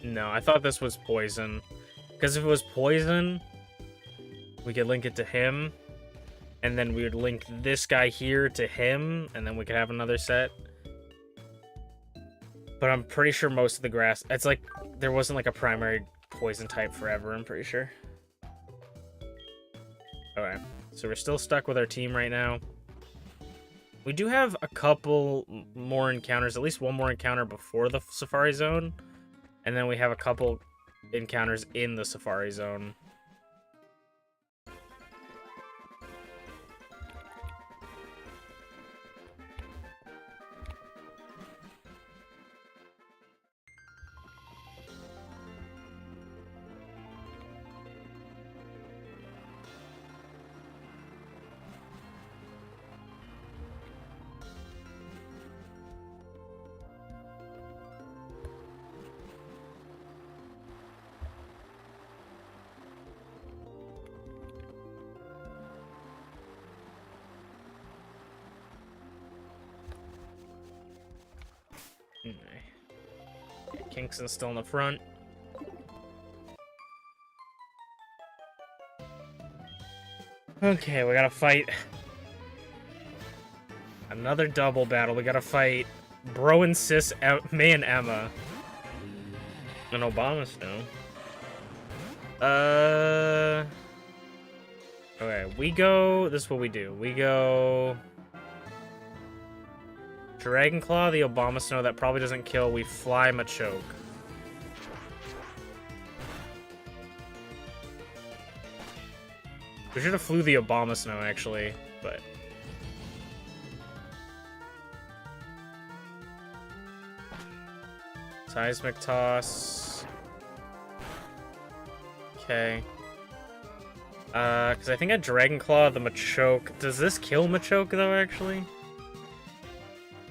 No, I thought this was poison. Because if it was poison, we could link it to him. And then we would link this guy here to him, and then we could have another set. But I'm pretty sure most of the grass... It's like, there wasn't like a primary poison type forever, I'm pretty sure. Okay, so we're still stuck with our team right now. We do have a couple more encounters, at least one more encounter before the Safari Zone. And then we have a couple encounters in the Safari Zone. Kingston's still in the front. Okay, we gotta fight another double battle. We gotta fight Bro and Sis, May and Emma. And Obama Snow. Okay, we go... This is what we do. We go... Dragon Claw, the Obama Snow, that probably doesn't kill. We fly Machoke. We should have flew the Obama Snow, actually, but... Seismic Toss. Okay. Because I think I Dragon Claw the Machoke. Does this kill Machoke, though, actually?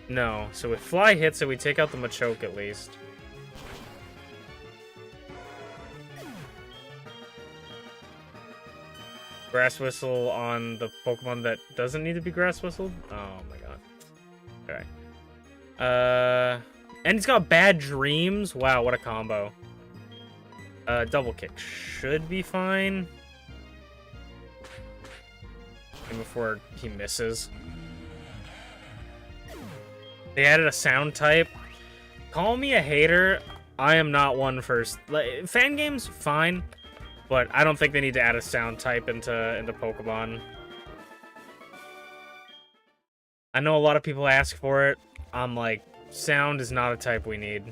No. So if Fly hits it, we take out the Machoke at least. Grass Whistle on the Pokemon that doesn't need to be Grass Whistled? Oh my god. Okay. And he's got Bad Dreams? Wow, what a combo. Double Kick should be fine. And before he misses. They added a sound type. Call me a hater. I am not one for... Like, fan games, fine. But I don't think they need to add a sound type into Pokemon. I know a lot of people ask for it. I'm like, sound is not a type we need.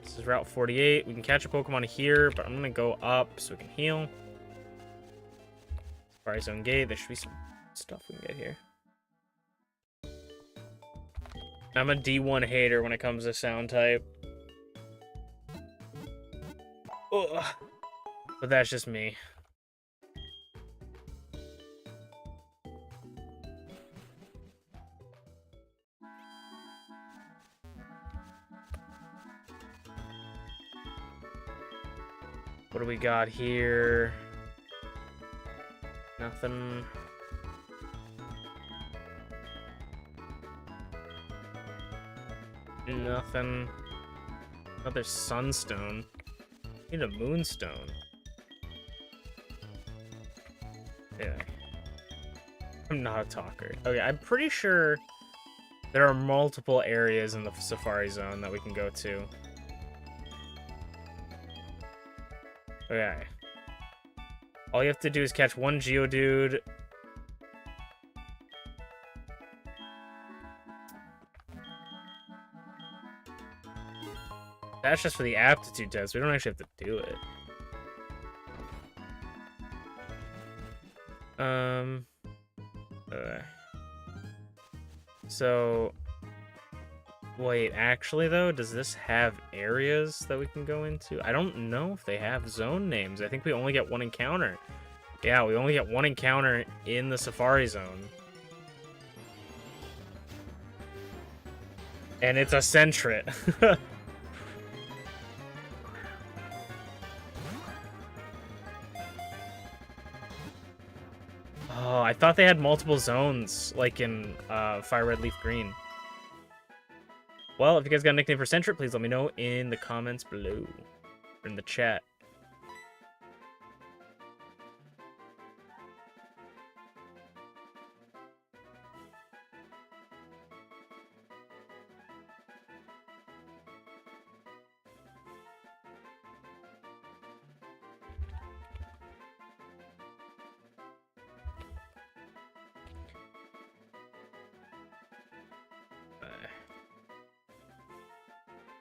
This is Route 48. We can catch a Pokemon here, but I'm going to go up so we can heal. Safari Zone Gate. There should be some stuff we can get here. I'm a D1 hater when it comes to sound type. Ugh. But that's just me. What do we got here? Nothing. Nothing. Another Sunstone. Need a Moonstone. Yeah. I'm not a talker. Okay, I'm pretty sure there are multiple areas in the Safari Zone that we can go to. Okay. All you have to do is catch one Geodude. That's just for the aptitude test. We don't actually have to do it. So, wait, actually though, does this have areas that we can go into? I don't know if they have zone names. I think we only get one encounter. Yeah, we only get one encounter in the Safari Zone. And it's a Sentret. Oh, I thought they had multiple zones, like in Fire Red Leaf Green. Well, if you guys got a nickname for Sentret, please let me know in the comments below. Or in the chat.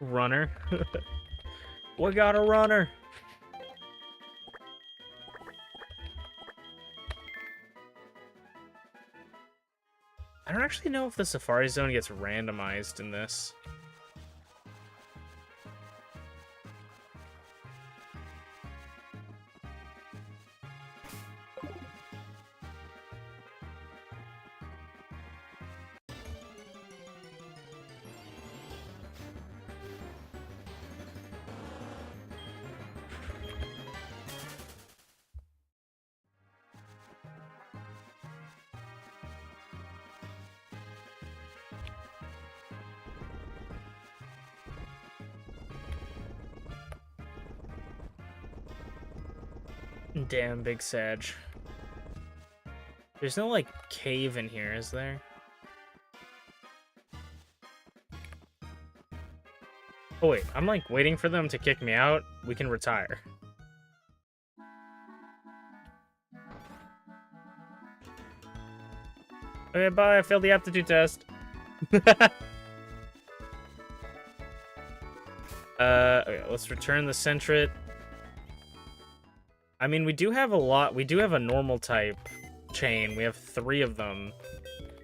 Runner. We got a runner. I don't actually know if the Safari Zone gets randomized in this. Damn, Big Sag. There's no, like, cave in here, is there? Oh, wait. I'm, like, waiting for them to kick me out. We can retire. Okay, bye. I failed the aptitude test. Okay, let's return the Sentret. I mean, we do have a lot. We do have a normal type chain. We have 3 of them.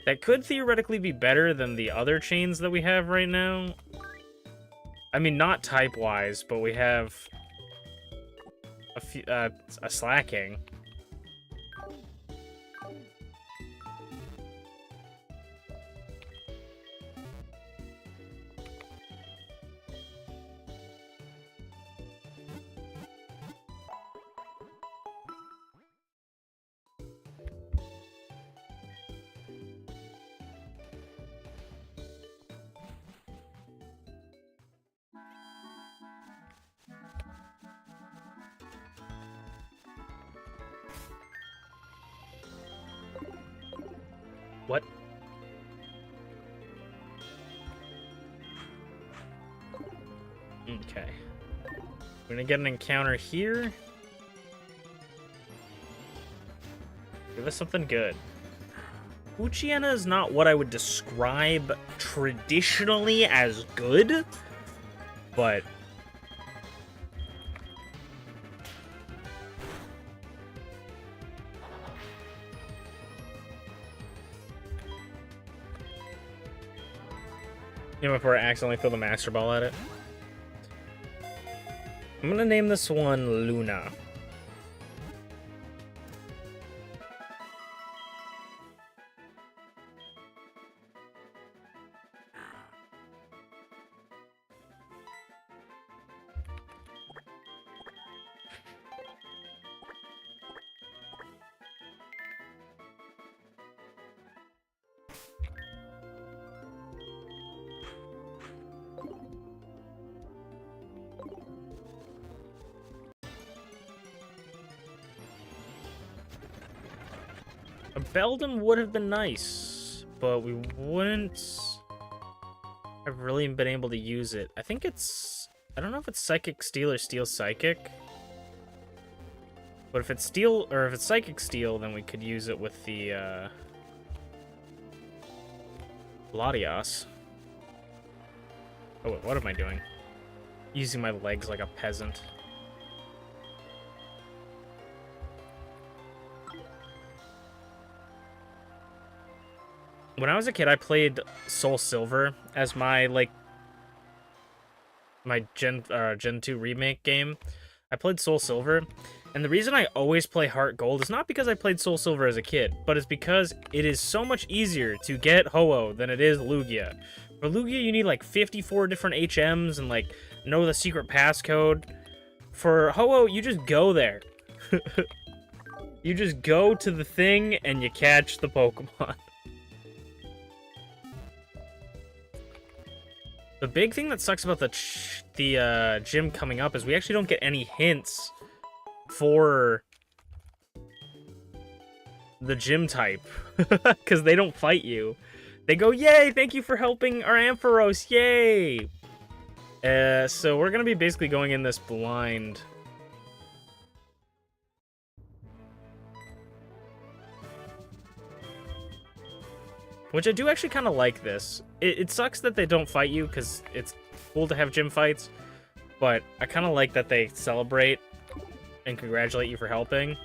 That could theoretically be better than the other chains that we have right now. I mean, not type-wise, but we have a few, a Slacking. What? Okay. We're gonna get an encounter here. Give us something good. Uchiena is not what I would describe traditionally as good, but... You know, before I accidentally throw the Master Ball at it. I'm gonna name this one Luna. A Beldum would have been nice, but we wouldn't have really been able to use it. I think it's... I don't know if it's Psychic Steel or Steel Psychic. But if it's Steel, or if it's Psychic Steel, then we could use it with the, Latias. Oh, wait, what am I doing? Using my legs like a peasant. When I was a kid, I played Soul Silver as my, like, my Gen 2 remake game. I played Soul Silver, and the reason I always play Heart Gold is not because I played Soul Silver as a kid, but it's because it is so much easier to get Ho-Oh than it is Lugia. For Lugia, you need, like, 54 different HMs and, like, know the secret passcode. For Ho-Oh, you just go there. You just go to the thing, and you catch the Pokemon. The big thing that sucks about the gym coming up is we actually don't get any hints for the gym type, because they don't fight you. They go, yay, thank you for helping our Ampharos, yay! So we're gonna be basically going in this blind. Which I do actually kind of like this. It sucks that they don't fight you, because it's cool to have gym fights, but I kind of like that they celebrate and congratulate you for helping.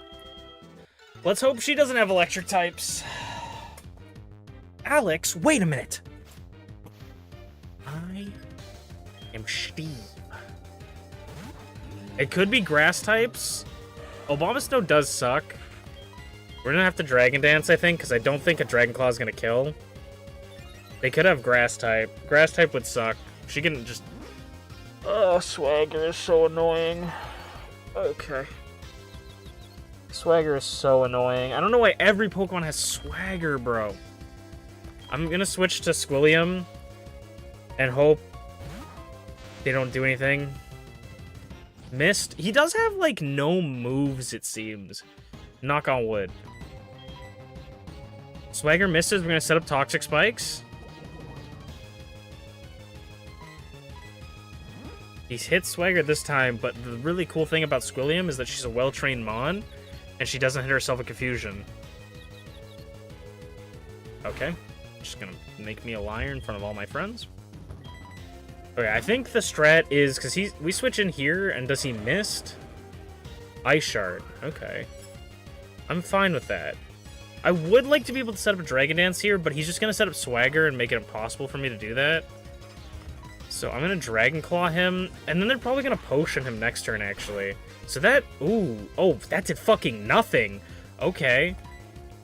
Let's hope she doesn't have electric types. Alex, wait a minute! I am Steve. It could be grass types. Obama Snow does suck. We're gonna have to Dragon Dance, I think, because I don't think a Dragon Claw is gonna kill. They could have Grass type. Grass type would suck. She can just... Oh, Swagger is so annoying. Okay. Swagger is so annoying. I don't know why every Pokemon has Swagger, bro. I'm gonna switch to Squilliam and hope they don't do anything. Mist. He does have, like, no moves, it seems. Knock on wood. Swagger misses. We're going to set up Toxic Spikes. He's hit Swagger this time, but the really cool thing about Squilliam is that she's a well-trained Mon, and she doesn't hit herself with Confusion. Okay. Just going to make me a liar in front of all my friends. Okay, I think the strat is... Because we switch in here, and does he missed? Ice Shard. Okay. I'm fine with that. I would like to be able to set up a Dragon Dance here, but he's just going to set up Swagger and make it impossible for me to do that. So I'm going to Dragon Claw him, and then they're probably going to Potion him next turn, actually. So that... Ooh. Oh, that did fucking nothing. Okay.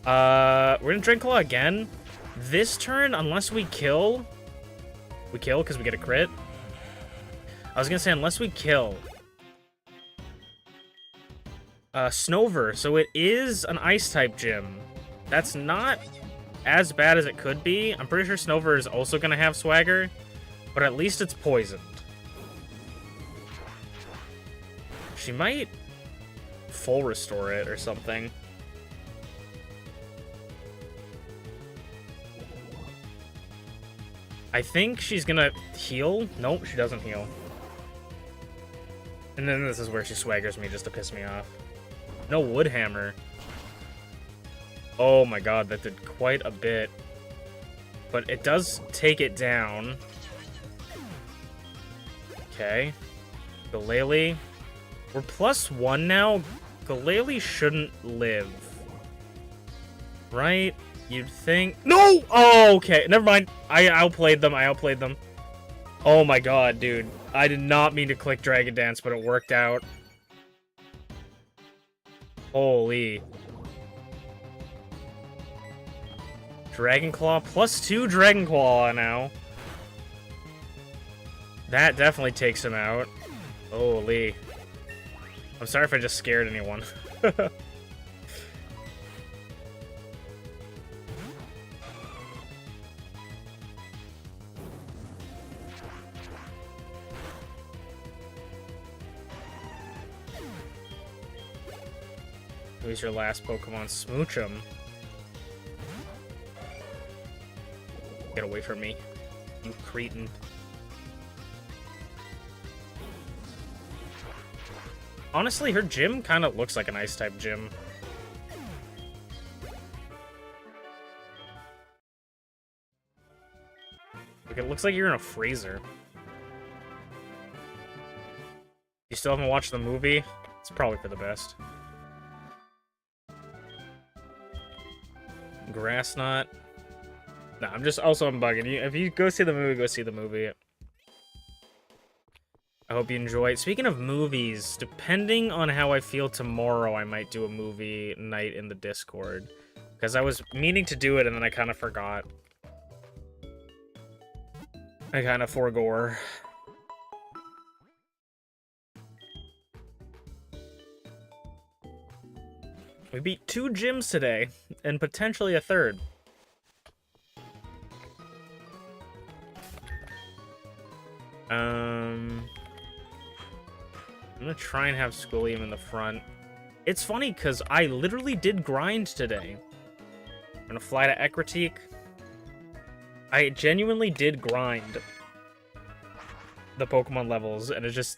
We're going to Dragon Claw again. This turn, unless we kill... We kill because we get a crit. I was going to say, unless we kill... Snover, so it is an Ice-type gym. That's not as bad as it could be. I'm pretty sure Snover is also going to have Swagger, but at least it's poisoned. She might full restore it or something. I think she's gonna heal. Nope, she doesn't heal. And then this is where she swaggers me just to piss me off. No wood hammer. Oh my god, that did quite a bit. But it does take it down. Okay. Galele. We're +1 now. Galele shouldn't live. Right? You'd think... No! Oh, okay. Never mind. I outplayed them. Oh my god, dude. I did not mean to click Dragon Dance, but it worked out. Holy. Dragon Claw. +2 Dragon Claw now. That definitely takes him out. Holy. I'm sorry if I just scared anyone. Who's your last Pokemon? Smoochum. Get away from me, you cretin. Honestly, her gym kind of looks like an Ice-type gym. Like, it looks like you're in a freezer. You still haven't watched the movie? It's probably for the best. Grass Knot. No, I'm bugging you. If you go see the movie, go see the movie. I hope you enjoy it. Speaking of movies, depending on how I feel tomorrow, I might do a movie night in the Discord. Because I was meaning to do it, and then I kind of forgot. I kind of forgore. We beat 2 gyms today, and potentially a third. I'm gonna try and have Schoolium in the front. It's funny, because I literally did grind today. I'm gonna fly to Ekritique. I genuinely did grind the Pokemon levels, and it's just...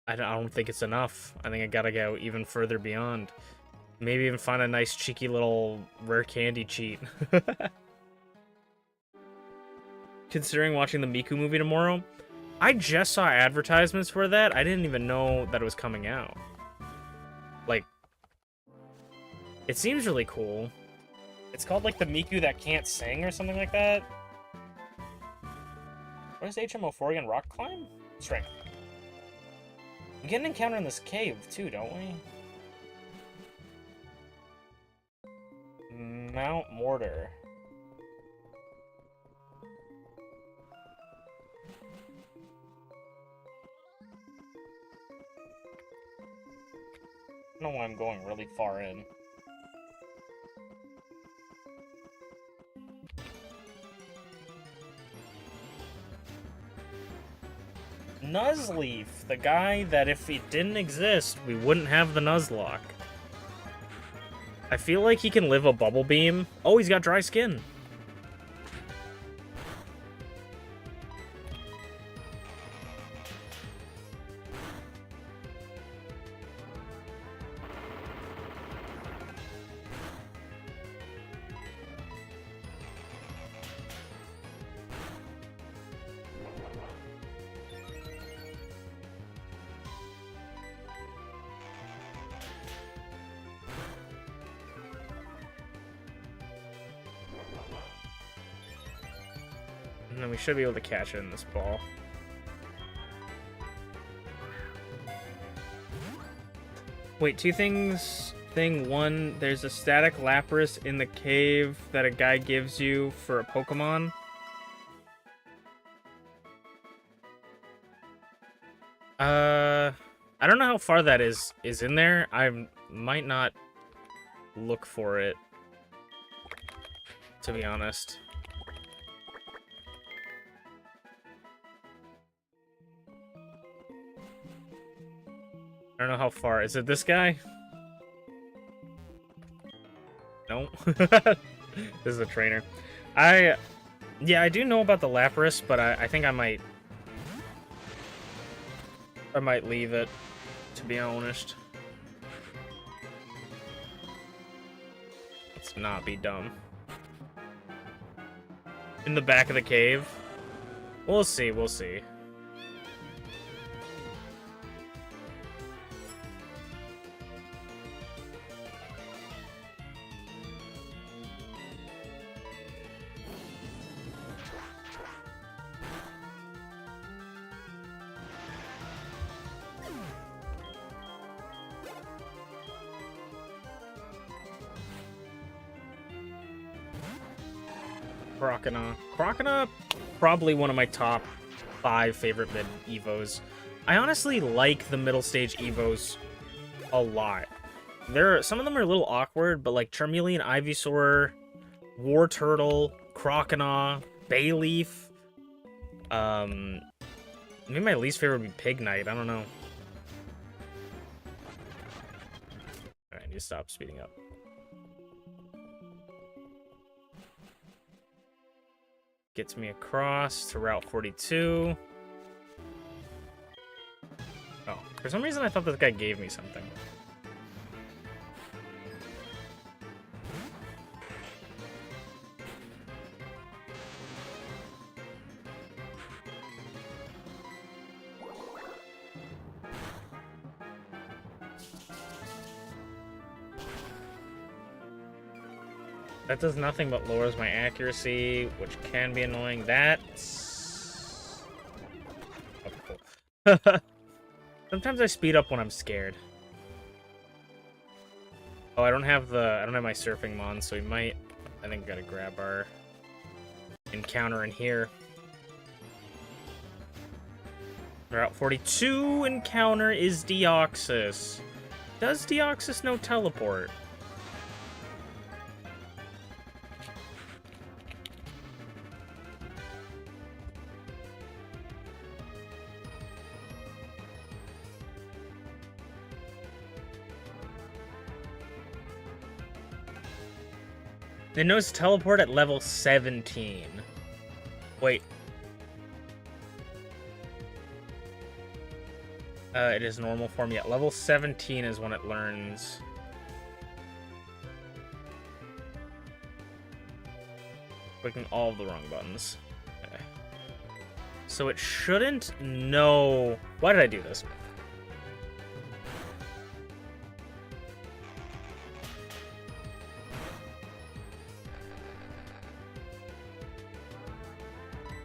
I don't think it's enough. I think I gotta go even further beyond. Maybe even find a nice cheeky little rare candy cheat. Considering watching the Miku movie tomorrow, I just saw advertisements for that. I didn't even know that it was coming out. Like, it seems really cool. It's called, like, the Miku that can't sing or something like that. What is HMO4 again? Rock climb? Strength. We get an encounter in this cave, too, don't we? Mount Mortar. I don't know why I'm going really far in. Nuzleaf, the guy that if he didn't exist, we wouldn't have the Nuzlocke. I feel like he can live a Bubble Beam. Oh, he's got dry skin. And then we should be able to catch it in this ball. Wait, 2 things. Thing 1, there's a static Lapras in the cave that a guy gives you for a Pokemon. I don't know how far that is in there. I might not look for it, to be honest. I don't know how far. Is it this guy? No. This is a trainer. Yeah, I do know about the Lapras, but I think I might leave it, to be honest. Let's not be dumb. In the back of the cave? We'll see, we'll see. Crocodile, probably one of my top 5 favorite mid Evos. I honestly like the middle stage Evos a lot. Some of them are a little awkward, but like Charmeleon, Ivysaur, War Turtle, Crocodile, Bayleaf. Maybe my least favorite would be Pignite. I don't know. Alright, I need to stop speeding up. Gets me across to Route 42. Oh, for some reason I thought this guy gave me something. That does nothing but lowers my accuracy, which can be annoying. That's... Oh, cool. Sometimes I speed up when I'm scared. Oh, I don't have my surfing mon, so we might... I think we gotta grab our encounter in here. Route 42 encounter is Deoxys. Does Deoxys know teleport? It knows teleport at level 17. Wait. It is normal form. Yeah, level 17 is when it learns. Clicking all of the wrong buttons. Okay. So it shouldn't know... Why did I do this?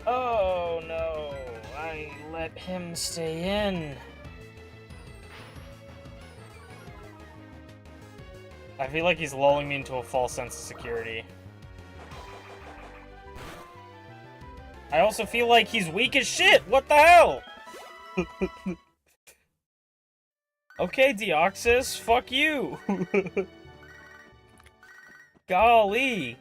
Oh no, I let him stay in. I feel like he's lulling me into a false sense of security. I also feel like he's weak as shit. What the hell? Okay, Deoxys, fuck you. Golly.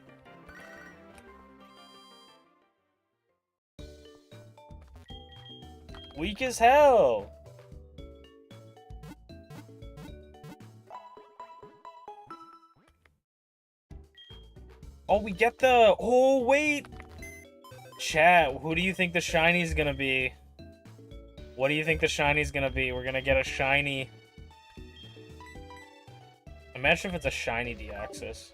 Weak as hell. Oh, we get the... Oh, wait. Chat, who do you think the shiny's gonna be? What do you think the shiny's gonna be? We're gonna get a shiny. Imagine if it's a shiny Deoxys.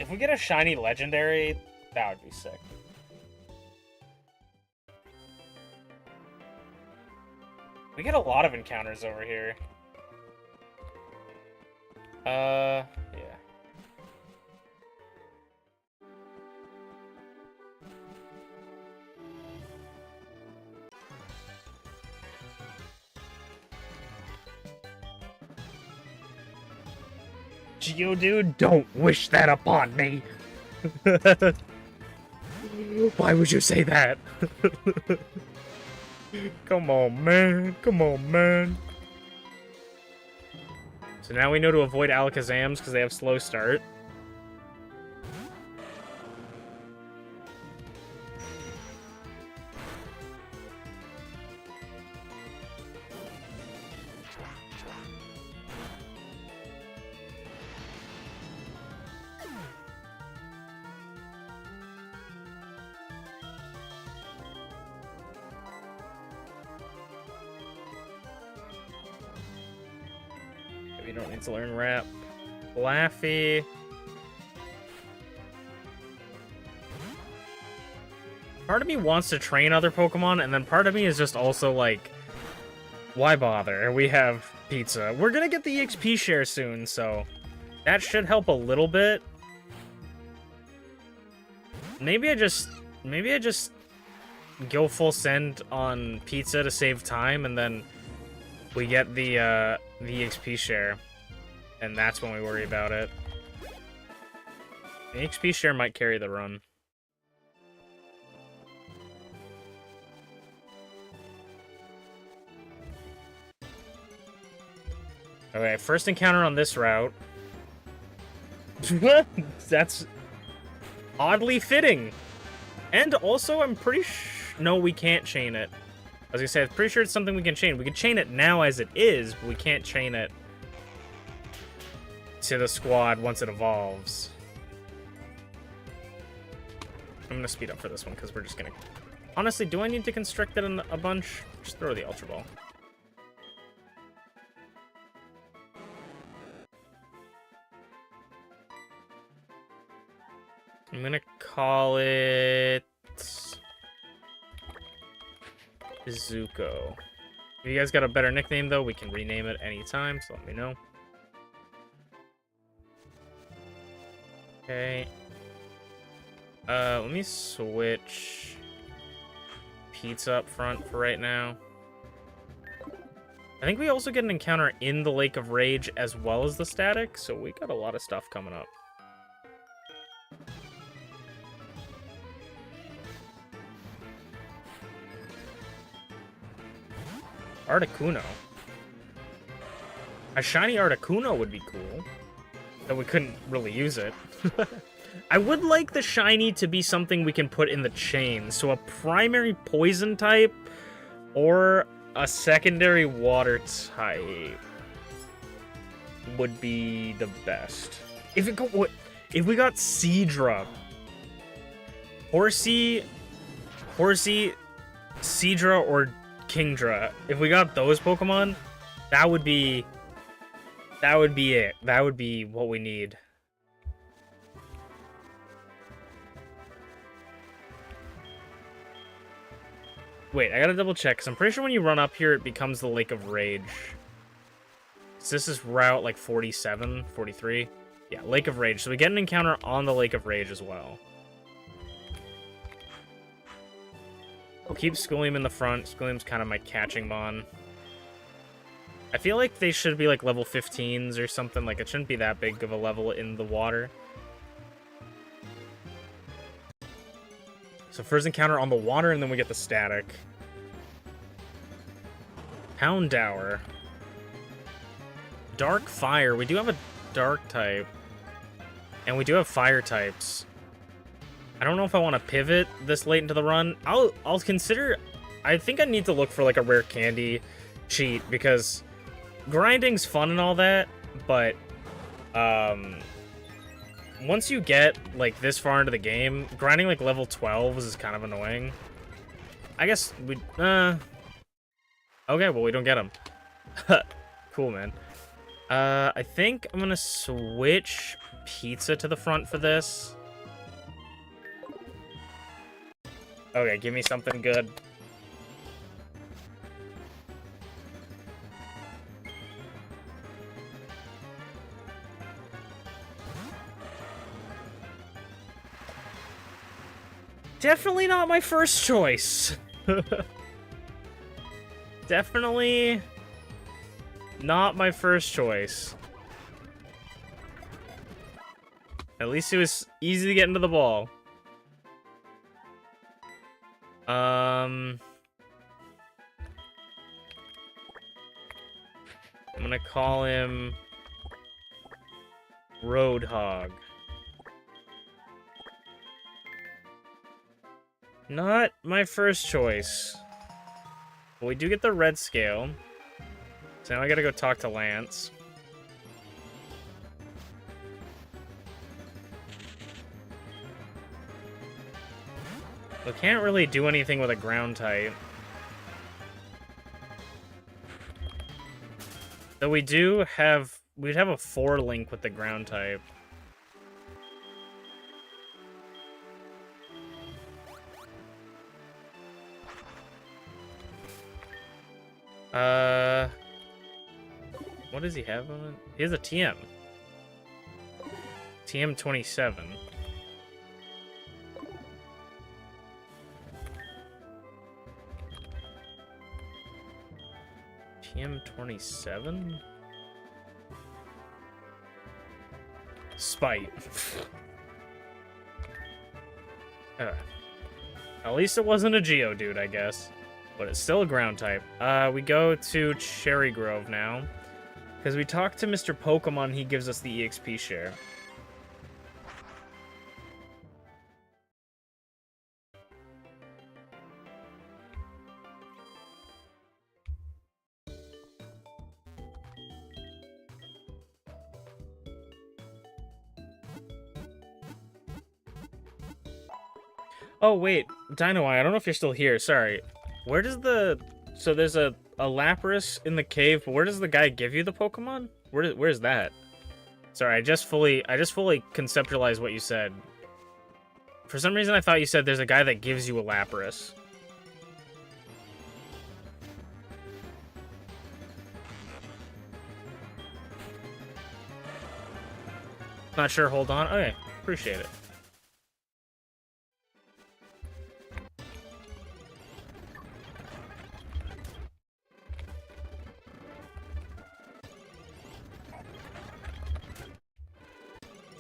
If we get a shiny legendary, that would be sick. We get a lot of encounters over here. Yeah. Geodude, don't wish that upon me. Why would you say that? Come on, man. Come on, man. So now we know to avoid Alakazams because they have slow start. You don't need to learn rap. Laffy. Part of me wants to train other Pokemon, and then part of me is just also like, why bother? We have pizza. We're gonna get the EXP share soon, so that should help a little bit. Maybe I just go full send on pizza to save time, and then we get the EXP share, and that's when we worry about it. The EXP share might carry the run. Okay, first encounter on this route. That's oddly fitting. And also, I'm pretty no, we can't chain it. I was gonna say, I'm pretty sure it's something we can chain. We can chain it now as it is, but we can't chain it to the squad once it evolves. I'm gonna speed up for this one, because we're just gonna... Honestly, do I need to constrict it in a bunch? Just throw the Ultra Ball. I'm gonna call it... Zuko. If you guys got a better nickname, though, we can rename it anytime, so let me know. Okay. Let me switch pizza up front for right now. I think we also get an encounter in the Lake of Rage as well as the static, so we got a lot of stuff coming up. Articuno. A shiny Articuno would be cool. Though we couldn't really use it. I would like the shiny to be something we can put in the chain. So a primary poison type or a secondary water type would be the best. If we got Seadra, Horsey, Seadra, or Kingdra, if we got those Pokemon, that would be it. That would be what we need. Wait, I gotta double check, because I'm pretty sure when you run up here, it becomes the Lake of Rage. So this is route, like, 47, 43? Yeah, Lake of Rage. So we get an encounter on the Lake of Rage as well. We'll keep Schoolium in the front. Schoolium's kind of my catching mon. I feel like they should be, like, level 15s or something. Like, it shouldn't be that big of a level in the water. So first encounter on the water, and then we get the static. Houndour. Dark Fire. We do have a dark type. And we do have fire types. I don't know if I want to pivot this late into the run. I'll consider... I think I need to look for, like, a rare candy cheat, because grinding's fun and all that, but once you get, like, this far into the game, grinding, like, level 12 is kind of annoying. I guess we... Okay, well, we don't get them. Cool, man. I think I'm gonna switch pizza to the front for this. Okay, give me something good. Definitely not my first choice. Definitely not my first choice. At least it was easy to get into the ball. I'm gonna call him Roadhog. Not my first choice. But we do get the red scale. So now I gotta go talk to Lance. We can't really do anything with a ground type. Though we do have we'd have a 4 link with the ground type. What does he have on it? He has a TM. TM 27. TM 27? Spite. At least it wasn't a Geodude, I guess. But it's still a ground type. We go to Cherry Grove now. Because we talked to Mr. Pokemon, he gives us the EXP share. Oh, wait. Dino Eye, I don't know if you're still here. Sorry. Where does the... So there's a Lapras in the cave, but where does the guy give you the Pokemon? Where's that? Sorry, I just fully conceptualized what you said. For some reason, I thought you said there's a guy that gives you a Lapras. Not sure, hold on. Okay, appreciate it.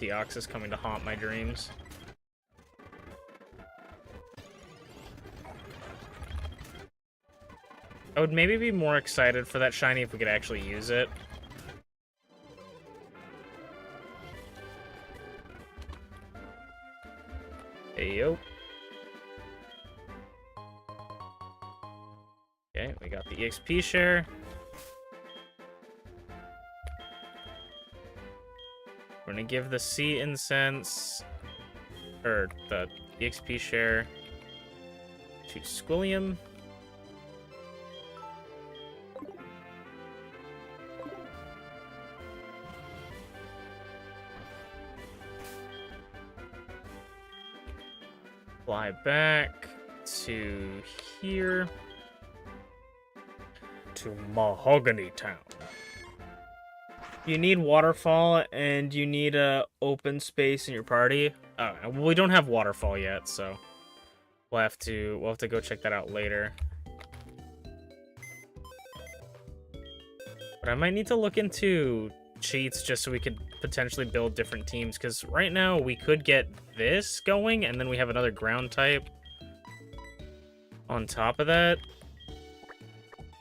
Deox is coming to haunt my dreams. I would maybe be more excited for that shiny if we could actually use it. Hey, yo. Okay, we got the EXP share. We're gonna give the Sea Incense, or the EXP share, to Squilliam. Fly back to here, to Mahogany Town. You need Waterfall, and you need a open space in your party. Oh, well, we don't have Waterfall yet, so we'll have to go check that out later. But I might need to look into cheats just so we could potentially build different teams, because right now we could get this going, and then we have another ground type on top of that.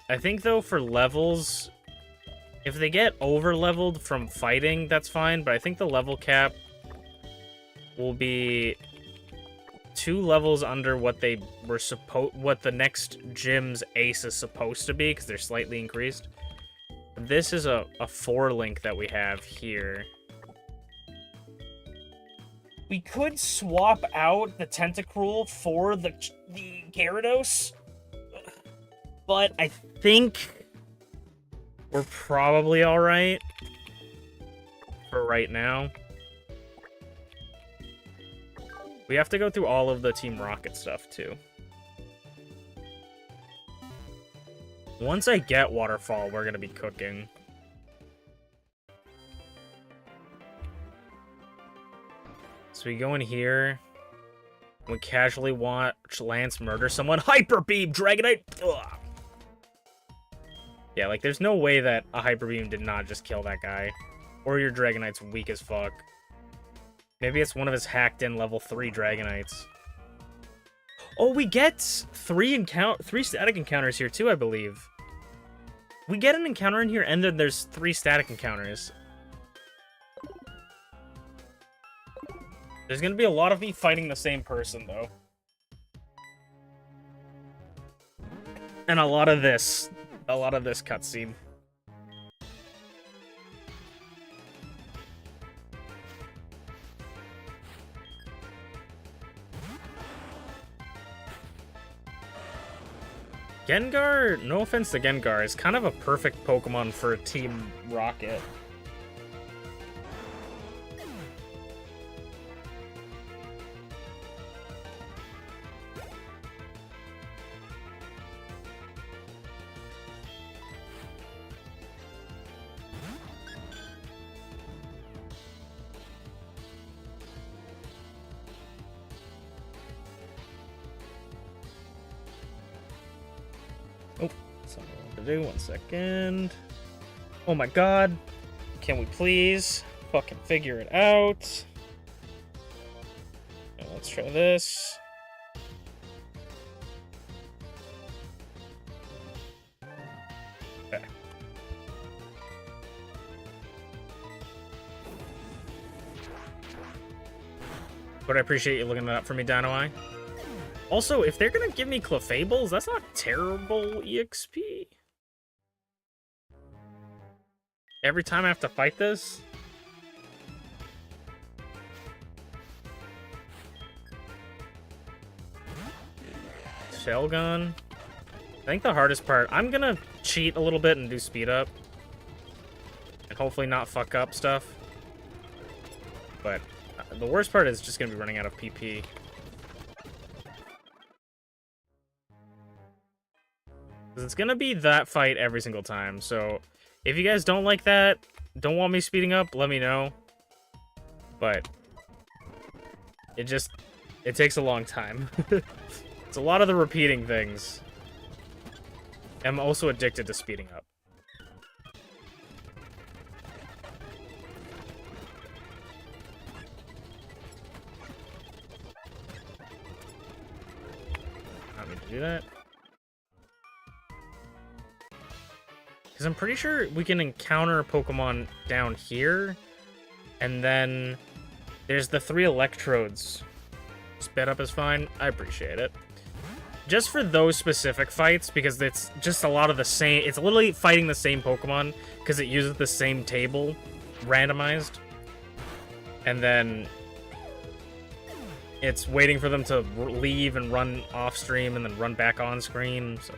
I think, though, for levels... If they get over-leveled from fighting, that's fine, but I think the level cap will be 2 levels under what they were what the next gym's ace is supposed to be, because they're slightly increased. This is a 4 link that we have here. We could swap out the Tentacruel for the Gyarados, but I think we're probably alright for right now. We have to go through all of the Team Rocket stuff, too. Once I get Waterfall, we're gonna be cooking. So we go in here. We casually watch Lance murder someone. Hyper Beam, Dragonite! Ugh. Yeah, like, there's no way that a Hyper Beam did not just kill that guy. Or your Dragonite's weak as fuck. Maybe it's one of his hacked-in level 3 Dragonites. Oh, we get 3 static encounters here, too, I believe. We get an encounter in here, and then there's 3 static encounters. There's gonna be a lot of me fighting the same person, though. And a lot of this cutscene. Gengar, no offense to Gengar, is kind of a perfect Pokemon for Team Rocket. Oh, that's not what I wanted to do. 1 second. Oh my god. Can we please fucking figure it out? Okay, let's try this. Okay. But I appreciate you looking that up for me, Dino Eye. Also, if they're gonna give me Clefables, that's not terrible EXP. Every time I have to fight this? Shell gun. I think the hardest part, I'm gonna cheat a little bit and do speed up. And hopefully not fuck up stuff. But the worst part is just gonna be running out of PP. Because it's gonna be that fight every single time, so if you guys don't like that, don't want me speeding up, let me know. But it takes a long time. It's a lot of the repeating things. I'm also addicted to speeding up. Not me to do that. Because I'm pretty sure we can encounter a Pokemon down here. And then there's the 3 electrodes. Sped up is fine. I appreciate it. Just for those specific fights, because it's just a lot of the same... It's literally fighting the same Pokemon, because it uses the same table, randomized. And then it's waiting for them to leave and run off-stream, and then run back on-screen, so...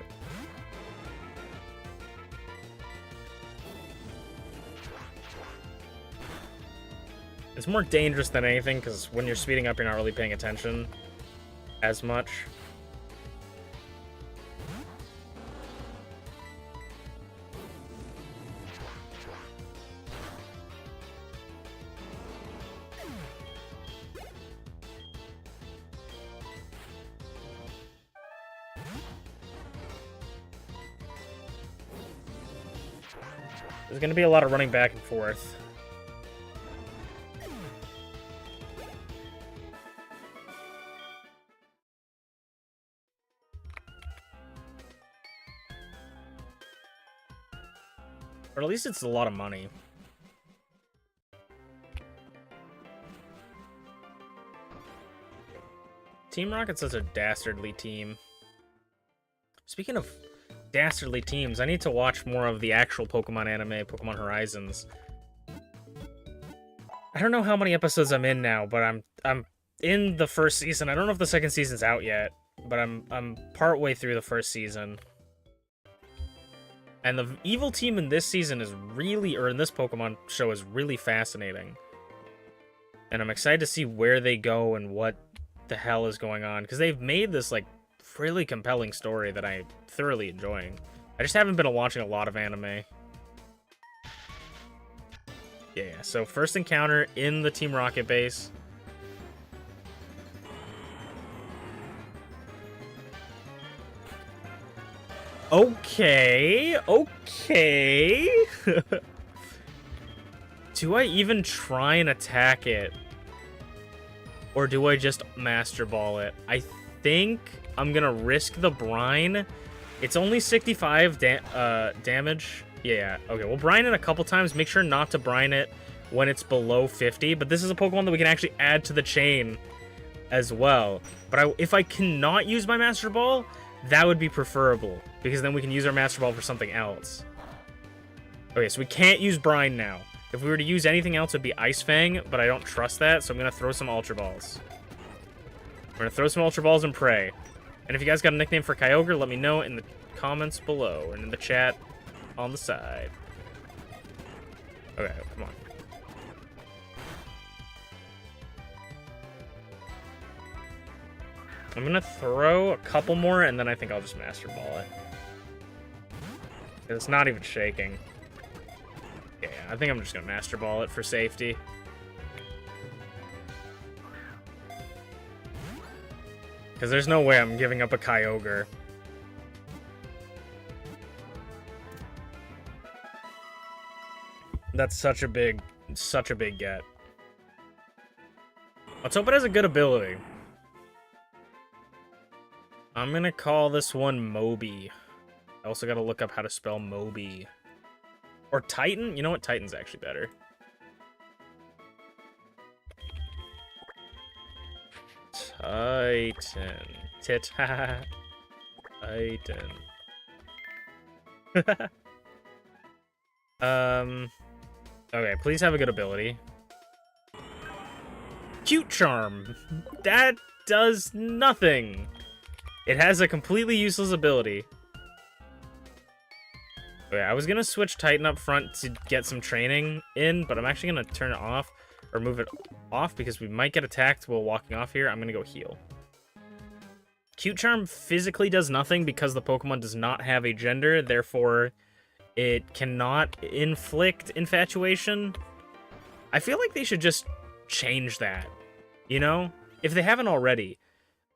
It's more dangerous than anything, because when you're speeding up, you're not really paying attention as much. There's going to be a lot of running back and forth. Or at least it's a lot of money. Team Rocket's such a dastardly team. Speaking of dastardly teams, I need to watch more of the actual Pokemon anime, Pokemon Horizons. I don't know how many episodes I'm in now, but I'm in the first season. I don't know if the second season's out yet, but I'm partway through the first season. And the evil team in this season is really, or in this Pokemon show, is really fascinating. And I'm excited to see where they go and what the hell is going on. Because they've made this, like, really compelling story that I'm thoroughly enjoying. I just haven't been watching a lot of anime. Yeah, so first encounter in the Team Rocket base. Okay, okay. Do I even try and attack it? Or do I just Master Ball it? I think I'm gonna risk the Brine. It's only 65 damage. Yeah, okay, we'll Brine it a couple times. Make sure not to Brine it when it's below 50. But this is a Pokemon that we can actually add to the chain as well. But if I cannot use my Master Ball, that would be preferable, because then we can use our Master Ball for something else. Okay, so we can't use Brine now. If we were to use anything else, it would be Ice Fang, but I don't trust that, so I'm going to throw some Ultra Balls. We're going to throw some Ultra Balls and pray. And if you guys got a nickname for Kyogre, let me know in the comments below, and in the chat on the side. Okay, come on. I'm going to throw a couple more, and then I think I'll just Master Ball it. It's not even shaking. Yeah, I think I'm just going to Master Ball it for safety. Because there's no way I'm giving up a Kyogre. That's such a big get. Let's hope it has a good ability. I'm gonna call this one Moby. I also gotta look up how to spell Moby. Or Titan? You know what? Titan's actually better. Titan. Titan. Okay, please have a good ability. Cute Charm. That does nothing. It has a completely useless ability. Okay, I was gonna switch Titan up front to get some training in, but I'm actually gonna turn it off or move it off because we might get attacked while walking off here. I'm gonna go heal. Cute Charm physically does nothing because the Pokemon does not have a gender, therefore it cannot inflict infatuation. I feel like they should just change that, you know? If they haven't already.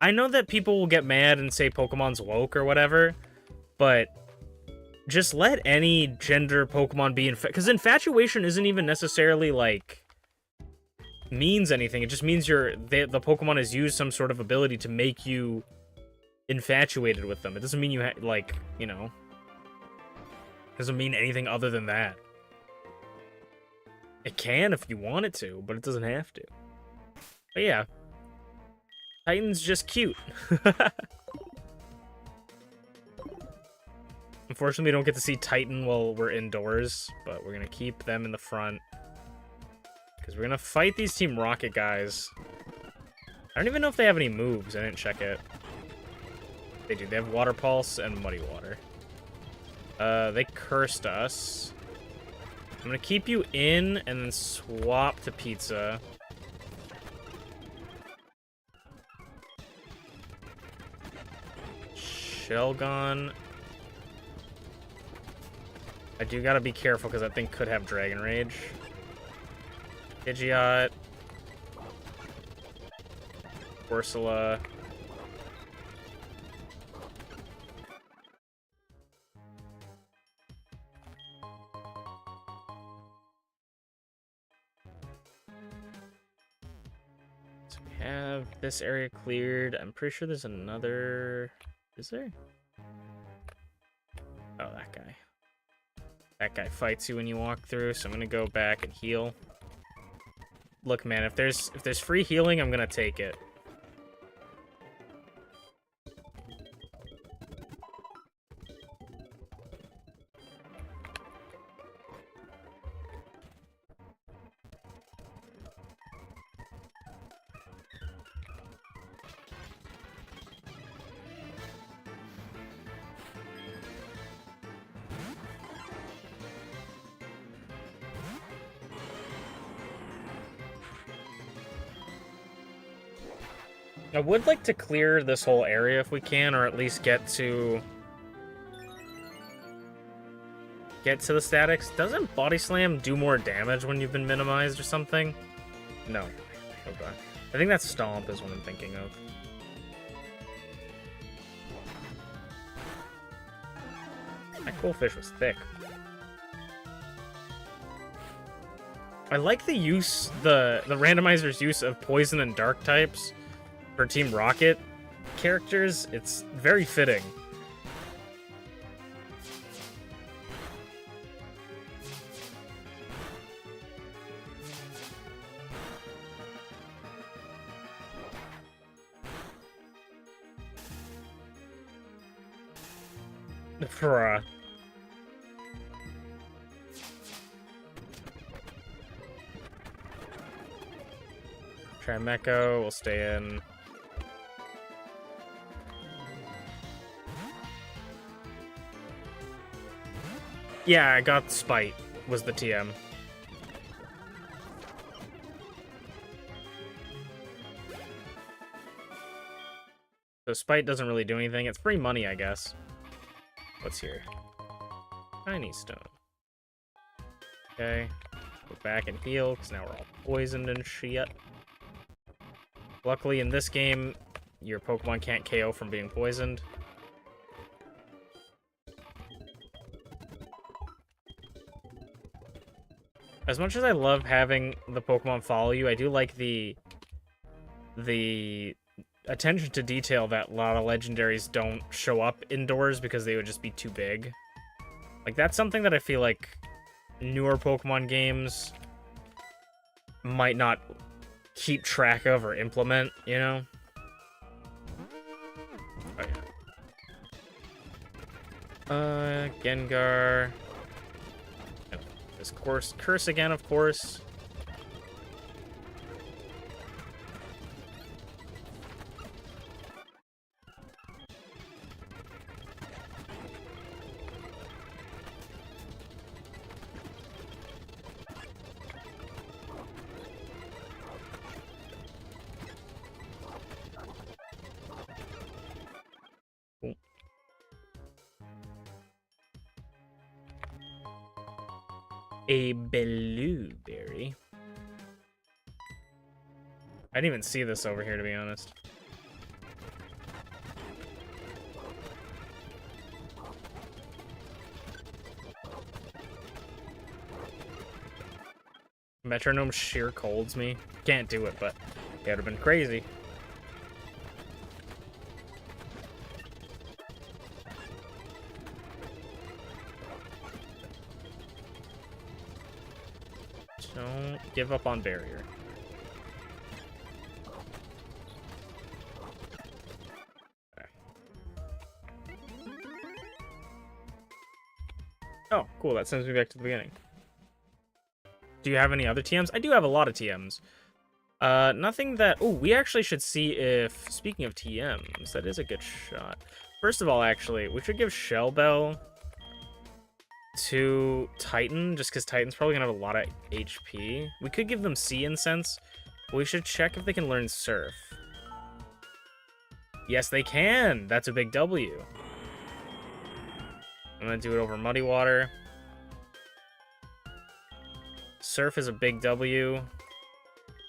I know that people will get mad and say Pokemon's woke or whatever, but just let any gender Pokemon be because infatuation isn't even necessarily like means anything. It just means the Pokemon has used some sort of ability to make you infatuated with them. It doesn't mean you like, you know, doesn't mean anything other than that. It can if you want it to, but it doesn't have to. But yeah, Titan's just cute. Unfortunately, we don't get to see Titan while we're indoors, but we're gonna keep them in the front because we're gonna fight these Team Rocket guys. I don't even know if they have any moves. I didn't check it. They do. They have Water Pulse and Muddy Water. They cursed us. I'm gonna keep you in and then swap to Pizza. Shelgon. I do gotta be careful because that thing could have Dragon Rage. Pidgeot. Ursula. So we have this area cleared. I'm pretty sure there's another... Is there? Oh, that guy. That guy fights you when you walk through, so I'm gonna go back and heal. Look, man, if there's free healing, I'm gonna take it. I would like to clear this whole area if we can, or at least get to the statics. Doesn't Body Slam do more damage when you've been minimized or something? No. Okay. I think that's Stomp is what I'm thinking of. That cool fish was thick. I like the use, the randomizer's use of poison and dark types for Team Rocket characters. It's very fitting. Bruh. Trimecho will stay in. Yeah, I got Spite, was the TM. So Spite doesn't really do anything. It's free money, I guess. What's here? Tiny Stone. Okay. Go back and heal, because now we're all poisoned and shit. Luckily, in this game, your Pokemon can't KO from being poisoned. As much as I love having the Pokemon follow you, I do like the attention to detail that a lot of legendaries don't show up indoors because they would just be too big. Like, that's something that I feel like newer Pokemon games might not keep track of or implement, you know? Oh, yeah. Gengar. This course. Curse again, of course. A blueberry. I didn't even see this over here, to be honest. Metronome sheer colds me. Can't do it, but it would have been crazy. Don't give up on barrier. Okay. Oh, cool. That sends me back to the beginning. Do you have any other TMs? I do have a lot of TMs. Nothing that... Oh, we actually should see if... Speaking of TMs, that is a good shot. First of all, actually, we should give Shell Bell to Titan, just because Titan's probably gonna have a lot of HP. We could give them Sea Incense, but we should check if they can learn Surf. Yes, they can! That's a big W. I'm gonna do it over Muddy Water. Surf is a big W.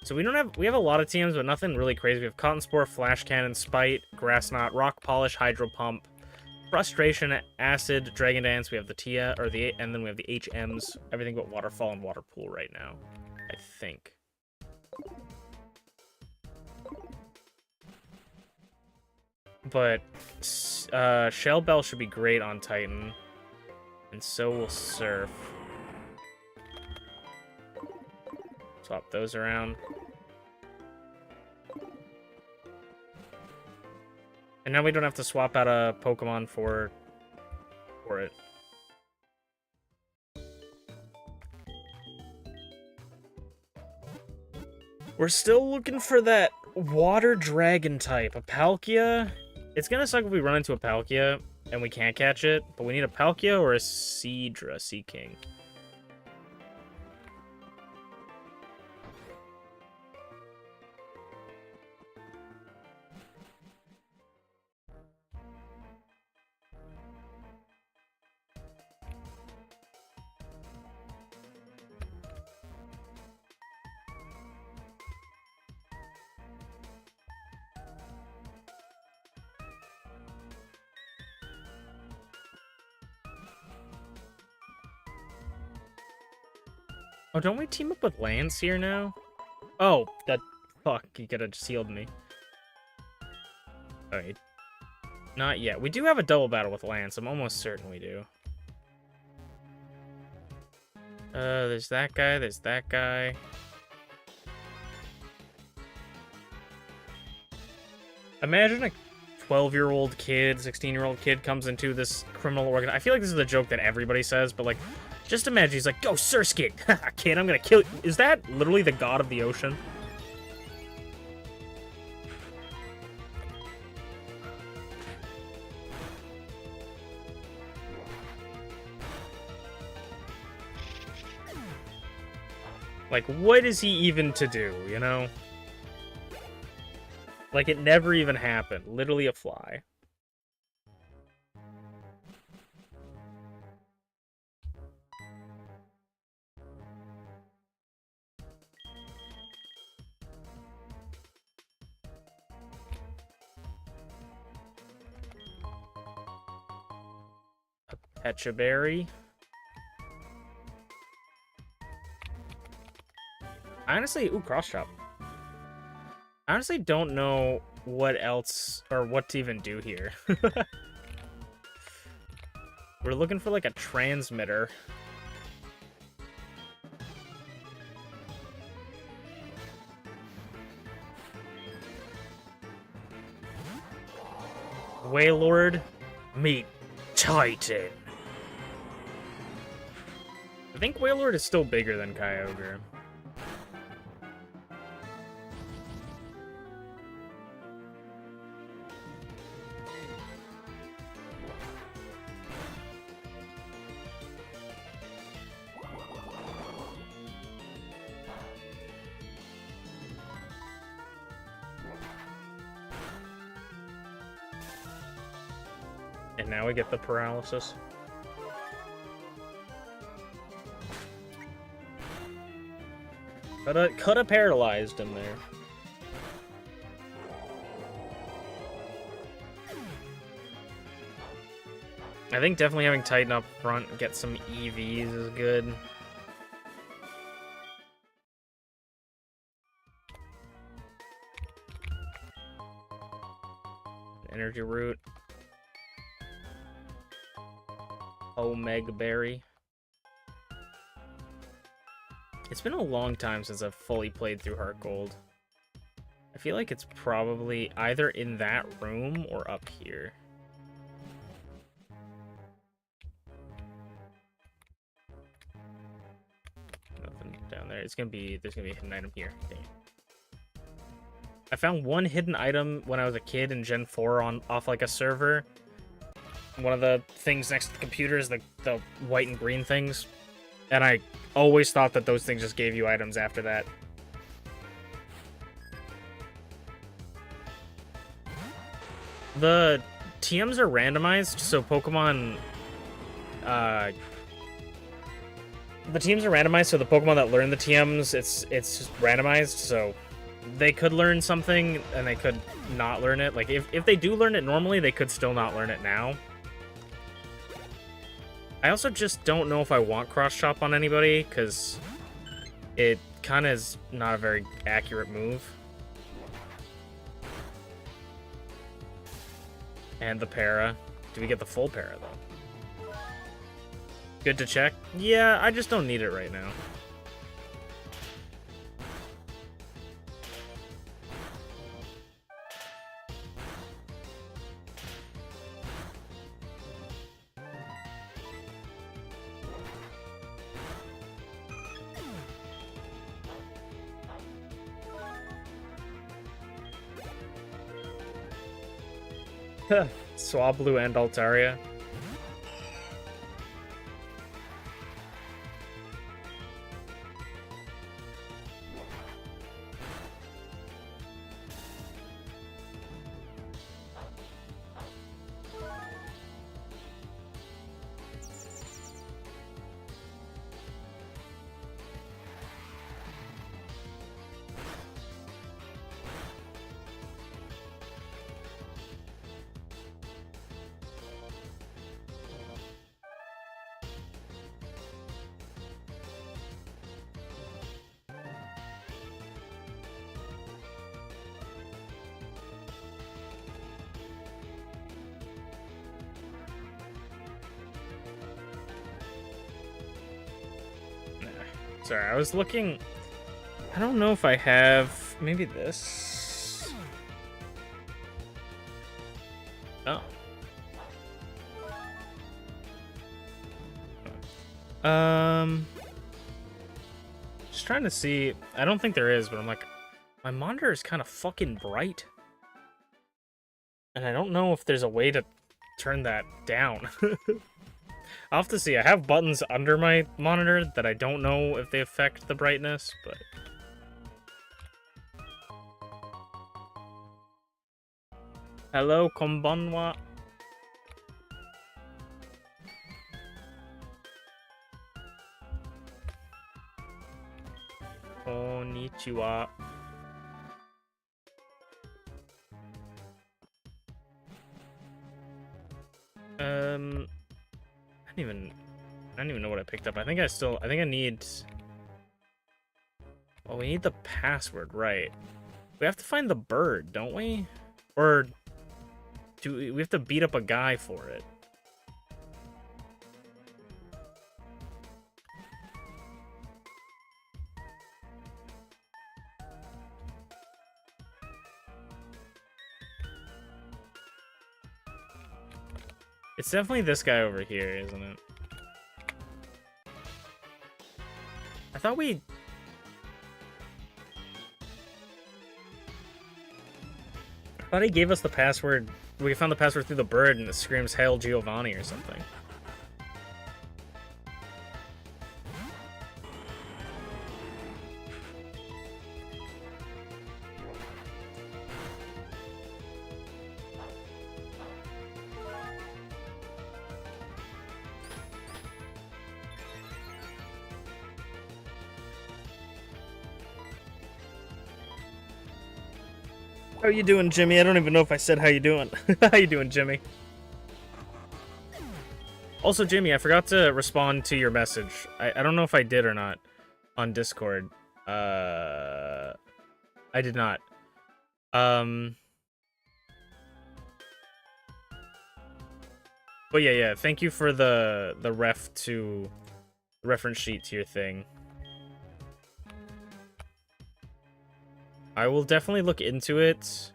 So we have a lot of TMs, but nothing really crazy. We have Cotton Spore, Flash Cannon, Spite, Grass Knot, Rock Polish, Hydro Pump, Frustration, Acid, Dragon Dance. We have the Tia, and then we have the HMs. Everything but Waterfall and Water Pool right now, I think. But Shell Bell should be great on Titan, and so will Surf. Swap those around. And now we don't have to swap out a Pokemon for it. We're still looking for that water dragon type. A Palkia? It's gonna suck if we run into a Palkia and we can't catch it, but we need a Palkia or a Seadra, Sea King. Oh, don't we team up with Lance here now? Oh, that... Fuck, he could have sealed me. Alright. Not yet. We do have a double battle with Lance. I'm almost certain we do. There's that guy. There's that guy. Imagine a 12-year-old kid, 16-year-old kid comes into this criminal organ. I feel like this is a joke that everybody says, but, like, just imagine he's like, go, Surskit! Kid, I'm gonna kill you. Is that literally the god of the ocean? Like, what is he even to do, you know? Like, it never even happened. Literally a fly. A Pecha Berry. I honestly, ooh, cross chop. I honestly don't know what else or what to even do here. We're looking for like a transmitter. Wailord, meet Titan. I think Wailord is still bigger than Kyogre. And now we get the paralysis. Coulda paralyzed him there. I think definitely having Titan up front, get some EVs is good. Energy Root. Omega Berry. It's been a long time since I've fully played through Heart Gold. I feel like it's probably either in that room or up here. Nothing down there. There's gonna be a hidden item here. Dang it. I found one hidden item when I was a kid in Gen 4 off like a server. One of the things next to the computer is the white and green things. And I always thought that those things just gave you items after that. The TMs are randomized, so Pokemon... the TMs are randomized, so the Pokemon that learn the TMs, it's just randomized, so... They could learn something, and they could not learn it. Like, if they do learn it normally, they could still not learn it now. I also just don't know if I want Cross Chop on anybody, because it kind of is not a very accurate move. And the para. Do we get the full para, though? Good to check? Yeah, I just don't need it right now. Swablu and Altaria. Sorry, I was looking... I don't know if I have... Maybe this? Oh. Just trying to see... I don't think there is, but I'm like... My monitor is kind of fucking bright. And I don't know if there's a way to turn that down. I'll have to see. I have buttons under my monitor that I don't know if they affect the brightness, but... Hello, konbanwa. Konnichiwa. I don't even know what I picked up. I think I need Oh, we need the password, right? We have to find the bird, don't we? Or do we have to beat up a guy for it? It's definitely this guy over here, isn't it? I thought he gave us the password. We found the password through the bird and it screams Hail Giovanni or something. How you doing, Jimmy? I don't even know if I said how you doing. How you doing, Jimmy? Also, Jimmy, I forgot to respond to your message. I don't know if I did or not on Discord. I did not. But yeah. Thank you for the reference sheet to your thing. I will definitely look into it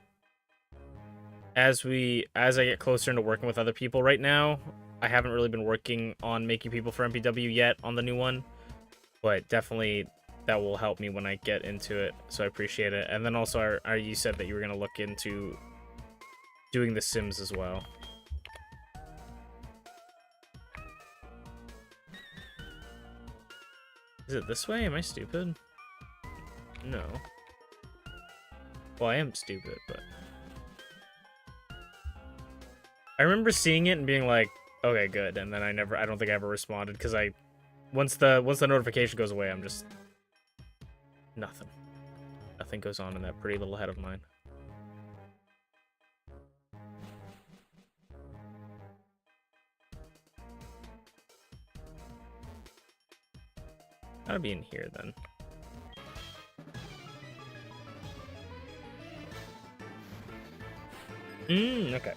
as I get closer into working with other people. Right now, I haven't really been working on making people for MPW yet on the new one, but definitely that will help me when I get into it, so I appreciate it. And then also, you said that you were going to look into doing the Sims as well. Is it this way? Am I stupid? No. Well, I am stupid, but I remember seeing it and being like, okay, good, and then I don't think I ever responded, because once the notification goes away, I'm just nothing goes on in that pretty little head of mine. Gotta be in here then. Okay.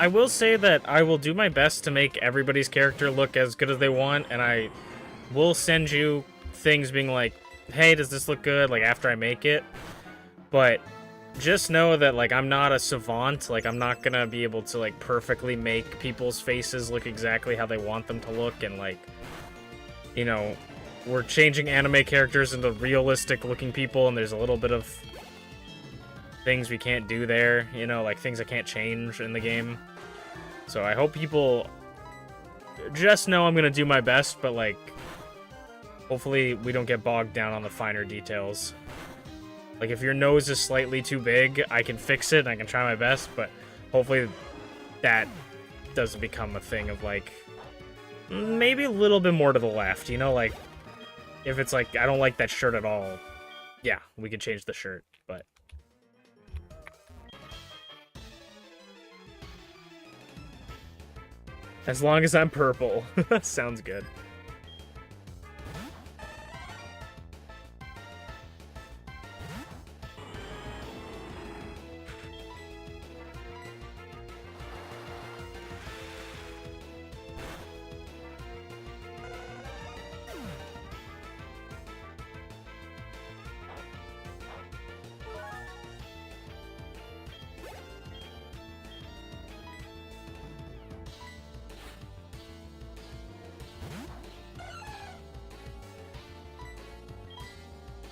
I will say that I will do my best to make everybody's character look as good as they want, and I will send you things being like, hey, does this look good, like, after I make it. But just know that, like, I'm not a savant. Like, I'm not gonna be able to, like, perfectly make people's faces look exactly how they want them to look, and, like, you know, we're changing anime characters into realistic-looking people, and there's a little bit of things we can't do there, you know, like things I can't change in the game. So I hope people just know I'm gonna do my best, but like, hopefully we don't get bogged down on the finer details. Like, if your nose is slightly too big, I can fix it and I can try my best, but hopefully that doesn't become a thing of like, maybe a little bit more to the left, you know, like, if it's like, I don't like that shirt at all, yeah, we could change the shirt, but as long as I'm purple. Sounds good.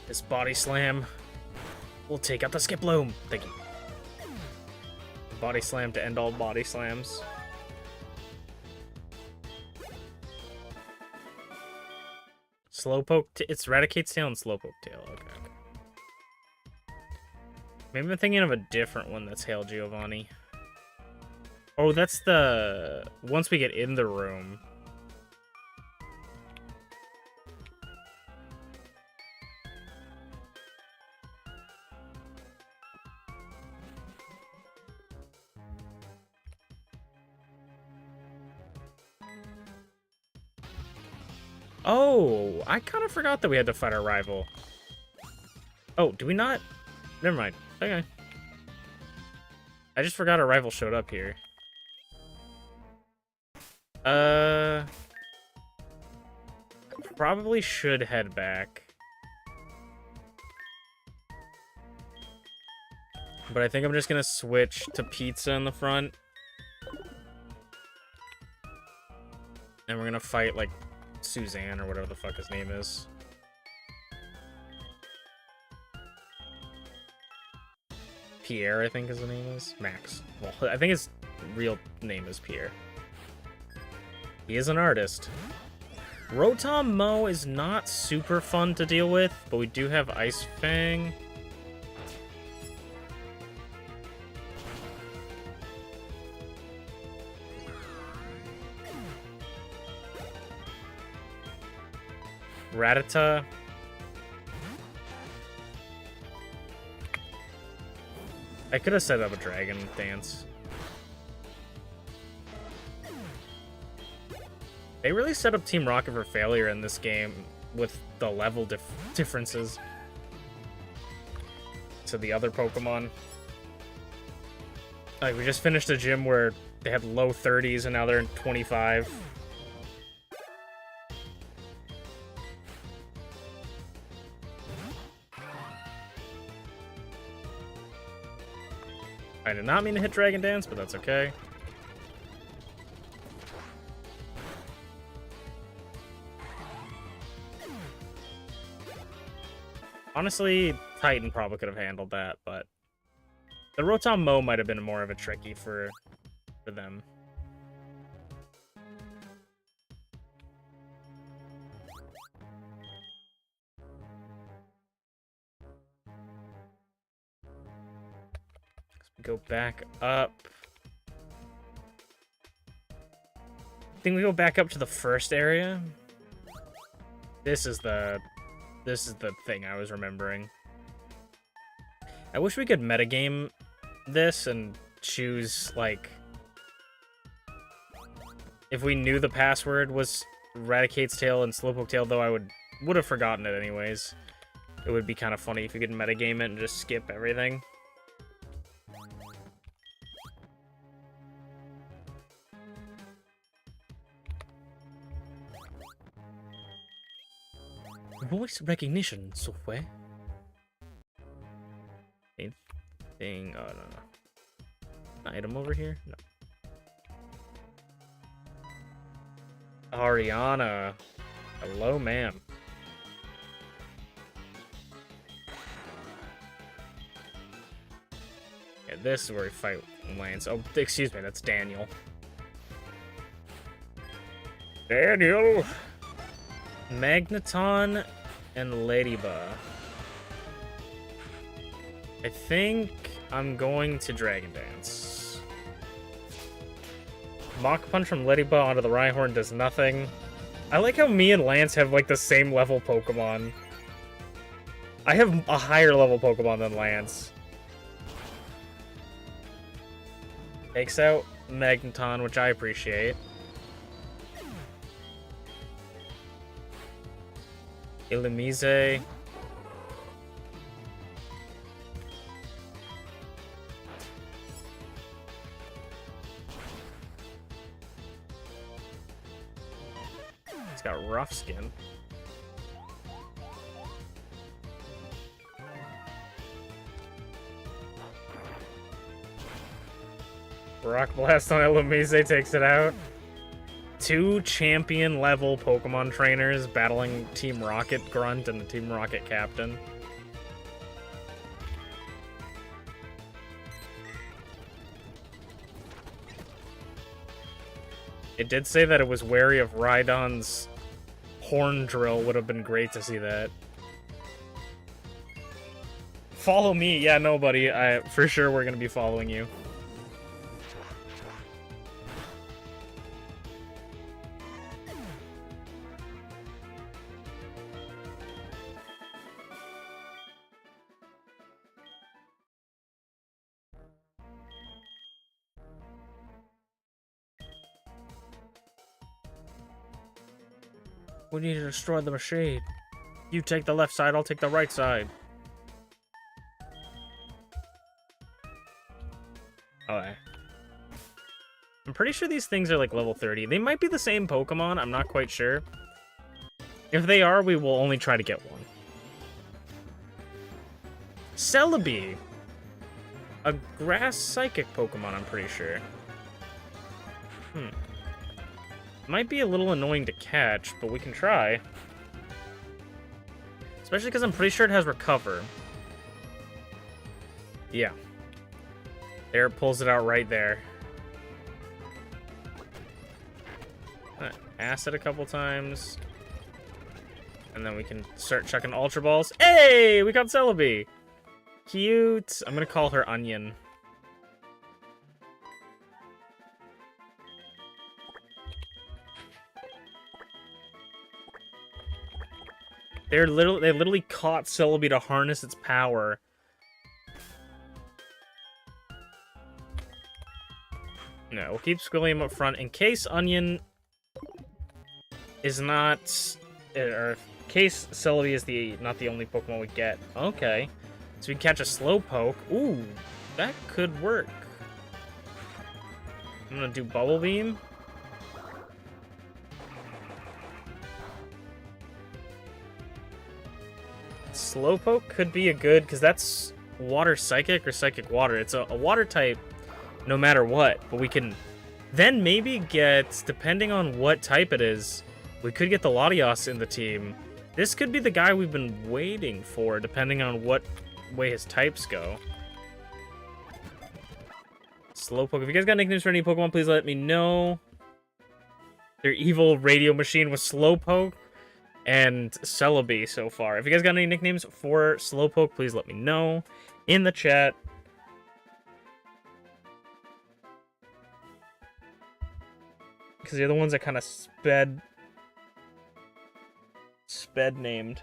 This body slam will take out the skip loom. Thank you. Body slam to end all body slams. Slowpoke. It's Raticate's tail and Slowpoke tail. Okay. Maybe I'm thinking of a different one that's Hail Giovanni. Oh, that's the... once we get in the room. Oh, I kind of forgot that we had to fight our rival. Oh, do we not? Never mind. Okay. I just forgot our rival showed up here. Probably should head back. But I think I'm just gonna switch to pizza in the front. And we're gonna fight, like, Suzanne or whatever the fuck his name is. Pierre, I think his name is. Max. Well, I think his real name is Pierre. He is an artist. Rotom Mo is not super fun to deal with, but we do have Ice Fang. Rattata. I could have set up a Dragon Dance. They really set up Team Rocket for failure in this game with the level differences to the other Pokemon. Like, we just finished a gym where they had low 30s and now they're in 25. I did not mean to hit Dragon Dance, but that's okay. Honestly, Titan probably could have handled that, but the Rotom Mo might have been more of a tricky for them. Go back up. I think we go back up to the first area. This is the thing I was remembering. I wish we could metagame this and choose, like, if we knew the password was Raticate's Tail and Slowpoke Tail, though I would have forgotten it anyways. It would be kind of funny if you could metagame it and just skip everything. Voice recognition software. Anything? Oh, no. Item over here? No. Ariana. Hello, ma'am. Yeah, this is where we fight Lance. Oh, excuse me, that's Daniel. Daniel! Magneton and Ladybug. I think I'm going to Dragon Dance. Mach Punch from Ladybug onto the Rhyhorn does nothing. I like how me and Lance have, like, the same level Pokemon. I have a higher level Pokemon than Lance. Takes out Magneton, which I appreciate. Illumise. It's got rough skin. Rock Blast on Illumise takes it out. Two champion level Pokemon trainers battling Team Rocket Grunt and the Team Rocket Captain. It did say that it was wary of Rhydon's horn drill. Would have been great to see that. Follow me. Yeah, no, buddy. For sure we're going to be following you. We need to destroy the machine. You take the left side, I'll take the right side. Okay. I'm pretty sure these things are like level 30. They might be the same Pokemon, I'm not quite sure. If they are, we will only try to get one. Celebi! A grass psychic Pokemon, I'm pretty sure. Might be a little annoying to catch, but we can try. Especially because I'm pretty sure it has Recover. Yeah. There, it pulls it out right there. Acid a couple times. And then we can start chucking Ultra Balls. Hey! We got Celebi! Cute! I'm gonna call her Onion. They literally caught Celebi to harness its power. No, we'll keep Squilliam up front in case Onion is not, or in case Celebi is not the only Pokemon we get. Okay, so we can catch a Slowpoke. Ooh, that could work. I'm gonna do Bubble Beam. Slowpoke could be a good, because that's Water Psychic or Psychic Water. It's a Water type no matter what, but we can then maybe get, depending on what type it is, we could get the Latios in the team. This could be the guy we've been waiting for, depending on what way his types go. Slowpoke. If you guys got nicknames for any Pokemon, please let me know. Their evil radio machine was Slowpoke and Celebi so far. If you guys got any nicknames for Slowpoke, please let me know in the chat. Because the other ones are kind of sped named.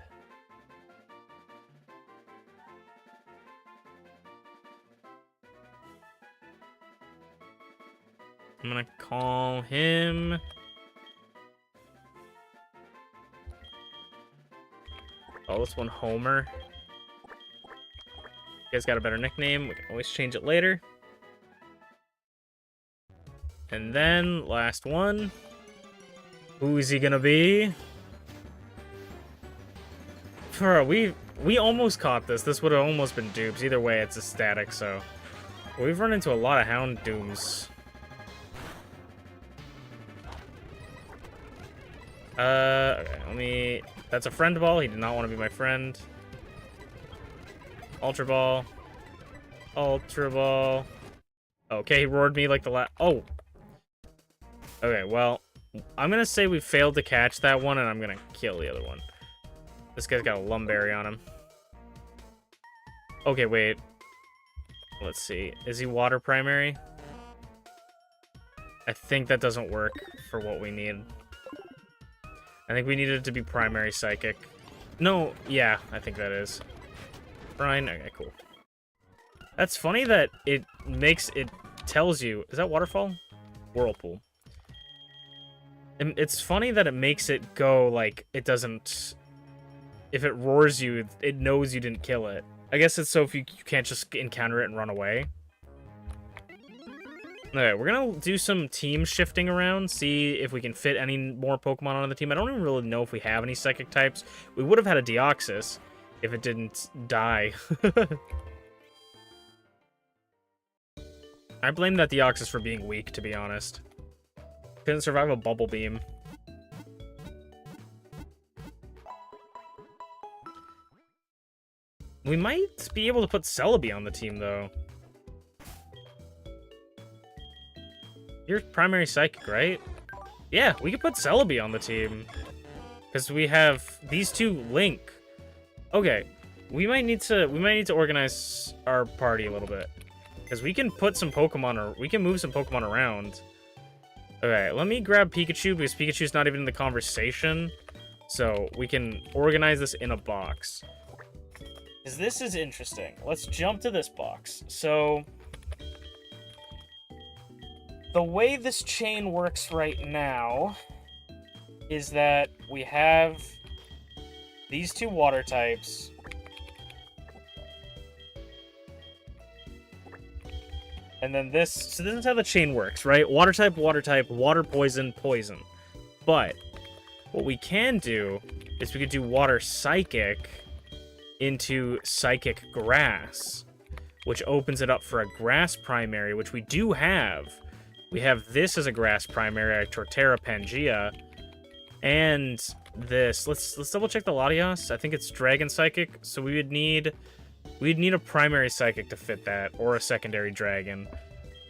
I'm gonna call him... Oh, this one Homer. You guys got a better nickname, we can always change it later. And then, last one. Who is he gonna be? We almost caught this. This would have almost been dupes. Either way, it's a static, so... We've run into a lot of Houndooms. Okay, let me... That's a Friend Ball. He did not want to be my friend. Ultra Ball. Ultra Ball. Okay, he roared me like the last... Oh! Okay, well, I'm gonna say we failed to catch that one, and I'm gonna kill the other one. This guy's got a Lumberry on him. Okay, wait. Let's see. Is he Water Primary? I think that doesn't work for what we need. I think we needed it to be Primary Psychic. No, yeah, I think that is. Brian, okay, cool. That's funny that it tells you... Is that Waterfall? Whirlpool. It's funny that it makes it go, like, it doesn't... If it roars you, it knows you didn't kill it. I guess it's so if you can't just encounter it and run away. Okay, we're gonna do some team shifting around, see if we can fit any more Pokemon on the team. I don't even really know if we have any Psychic types. We would have had a Deoxys if it didn't die. I blame that Deoxys for being weak, to be honest. Couldn't survive a Bubble Beam. We might be able to put Celebi on the team, though. You're Primary Psychic, right? Yeah, we could put Celebi on the team. Because we have these two link. Okay, we might need to organize our party a little bit. Because we can put some Pokemon, or we can move some Pokemon around. Okay, let me grab Pikachu, because Pikachu's not even in the conversation. So, we can organize this in a box. Because this is interesting. Let's jump to this box. So, the way this chain works right now is that we have these two water types. And then this, so this is how the chain works, right? Water type, water poison, poison. But what we can do is we could do water psychic into psychic grass, which opens it up for a grass primary, which we do have. We have this as a grass primary, a Torterra Pangea, and this. Let's double check the Latias. I think it's Dragon Psychic, so we'd need a primary Psychic to fit that, or a secondary Dragon.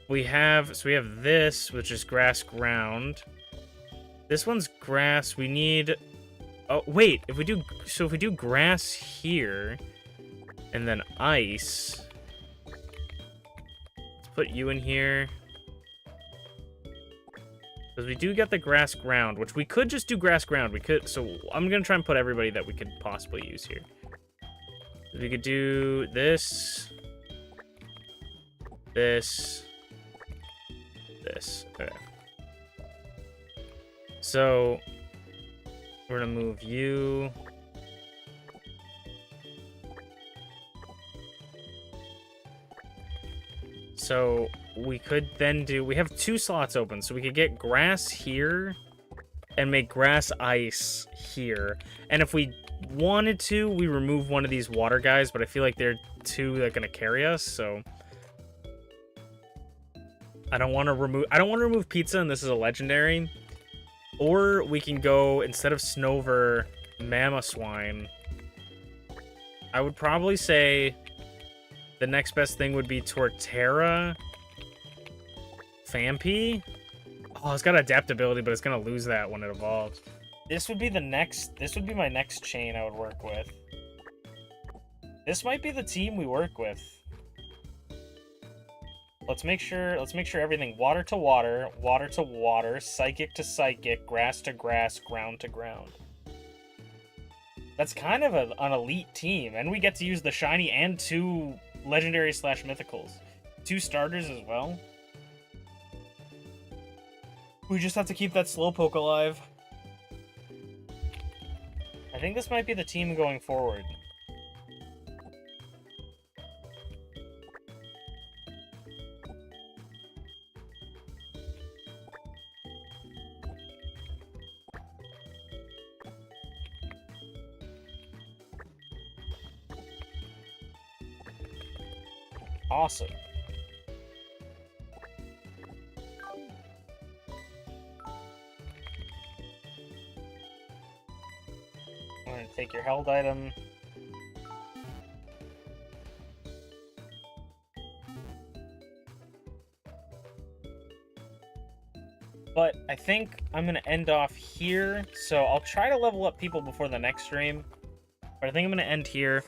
We have this, which is Grass Ground. This one's Grass. We need. Oh wait, if we do Grass here, and then Ice. Let's put you in here. Because we do get the Grass Ground, which we could just do Grass Ground. We could, so I'm going to try and put everybody that we could possibly use here. We could do this. This. Okay. So, we're going to move you. So, we could then do... We have 2 slots open, so we could get grass here and make grass ice here. And if we wanted to, we remove one of these water guys, but I feel like they're 2 that are going to carry us, so... I don't want to remove Pizza, and this is a legendary. Or we can go, instead of Snover, Mamoswine. I would probably say the next best thing would be Torterra, Fampi. Oh, it's got adaptability, but it's gonna lose that when it evolves. This would be my next chain I would work with. This might be the team we work with. Let's make sure everything water to water, water to water, psychic to psychic, grass to grass, ground to ground. That's kind of an elite team, and we get to use the shiny and 2 legendary / mythicals. 2 starters as well. We just have to keep that Slowpoke alive. I think this might be the team going forward. Awesome. I'm going to take your held item. But I think I'm going to end off here. So I'll try to level up people before the next stream. But I think I'm going to end here.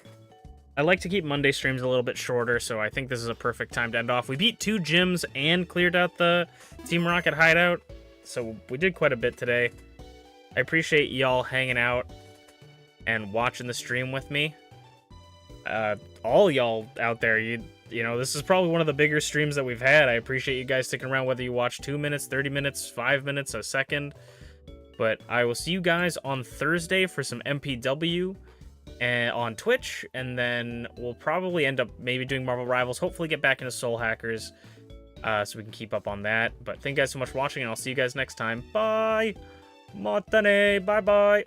I like to keep Monday streams a little bit shorter, so I think this is a perfect time to end off. We beat 2 gyms and cleared out the Team Rocket hideout, so we did quite a bit today. I appreciate y'all hanging out and watching the stream with me. All y'all out there, you know, this is probably one of the bigger streams that we've had. I appreciate you guys sticking around, whether you watch 2 minutes, 30 minutes, 5 minutes, a second. But I will see you guys on Thursday for some MPW. And on Twitch, and then we'll probably end up maybe doing Marvel Rivals, hopefully get back into Soul Hackers, so we can keep up on that. But thank you guys so much for watching, and I'll see you guys next time. Bye! Matane! Bye-bye!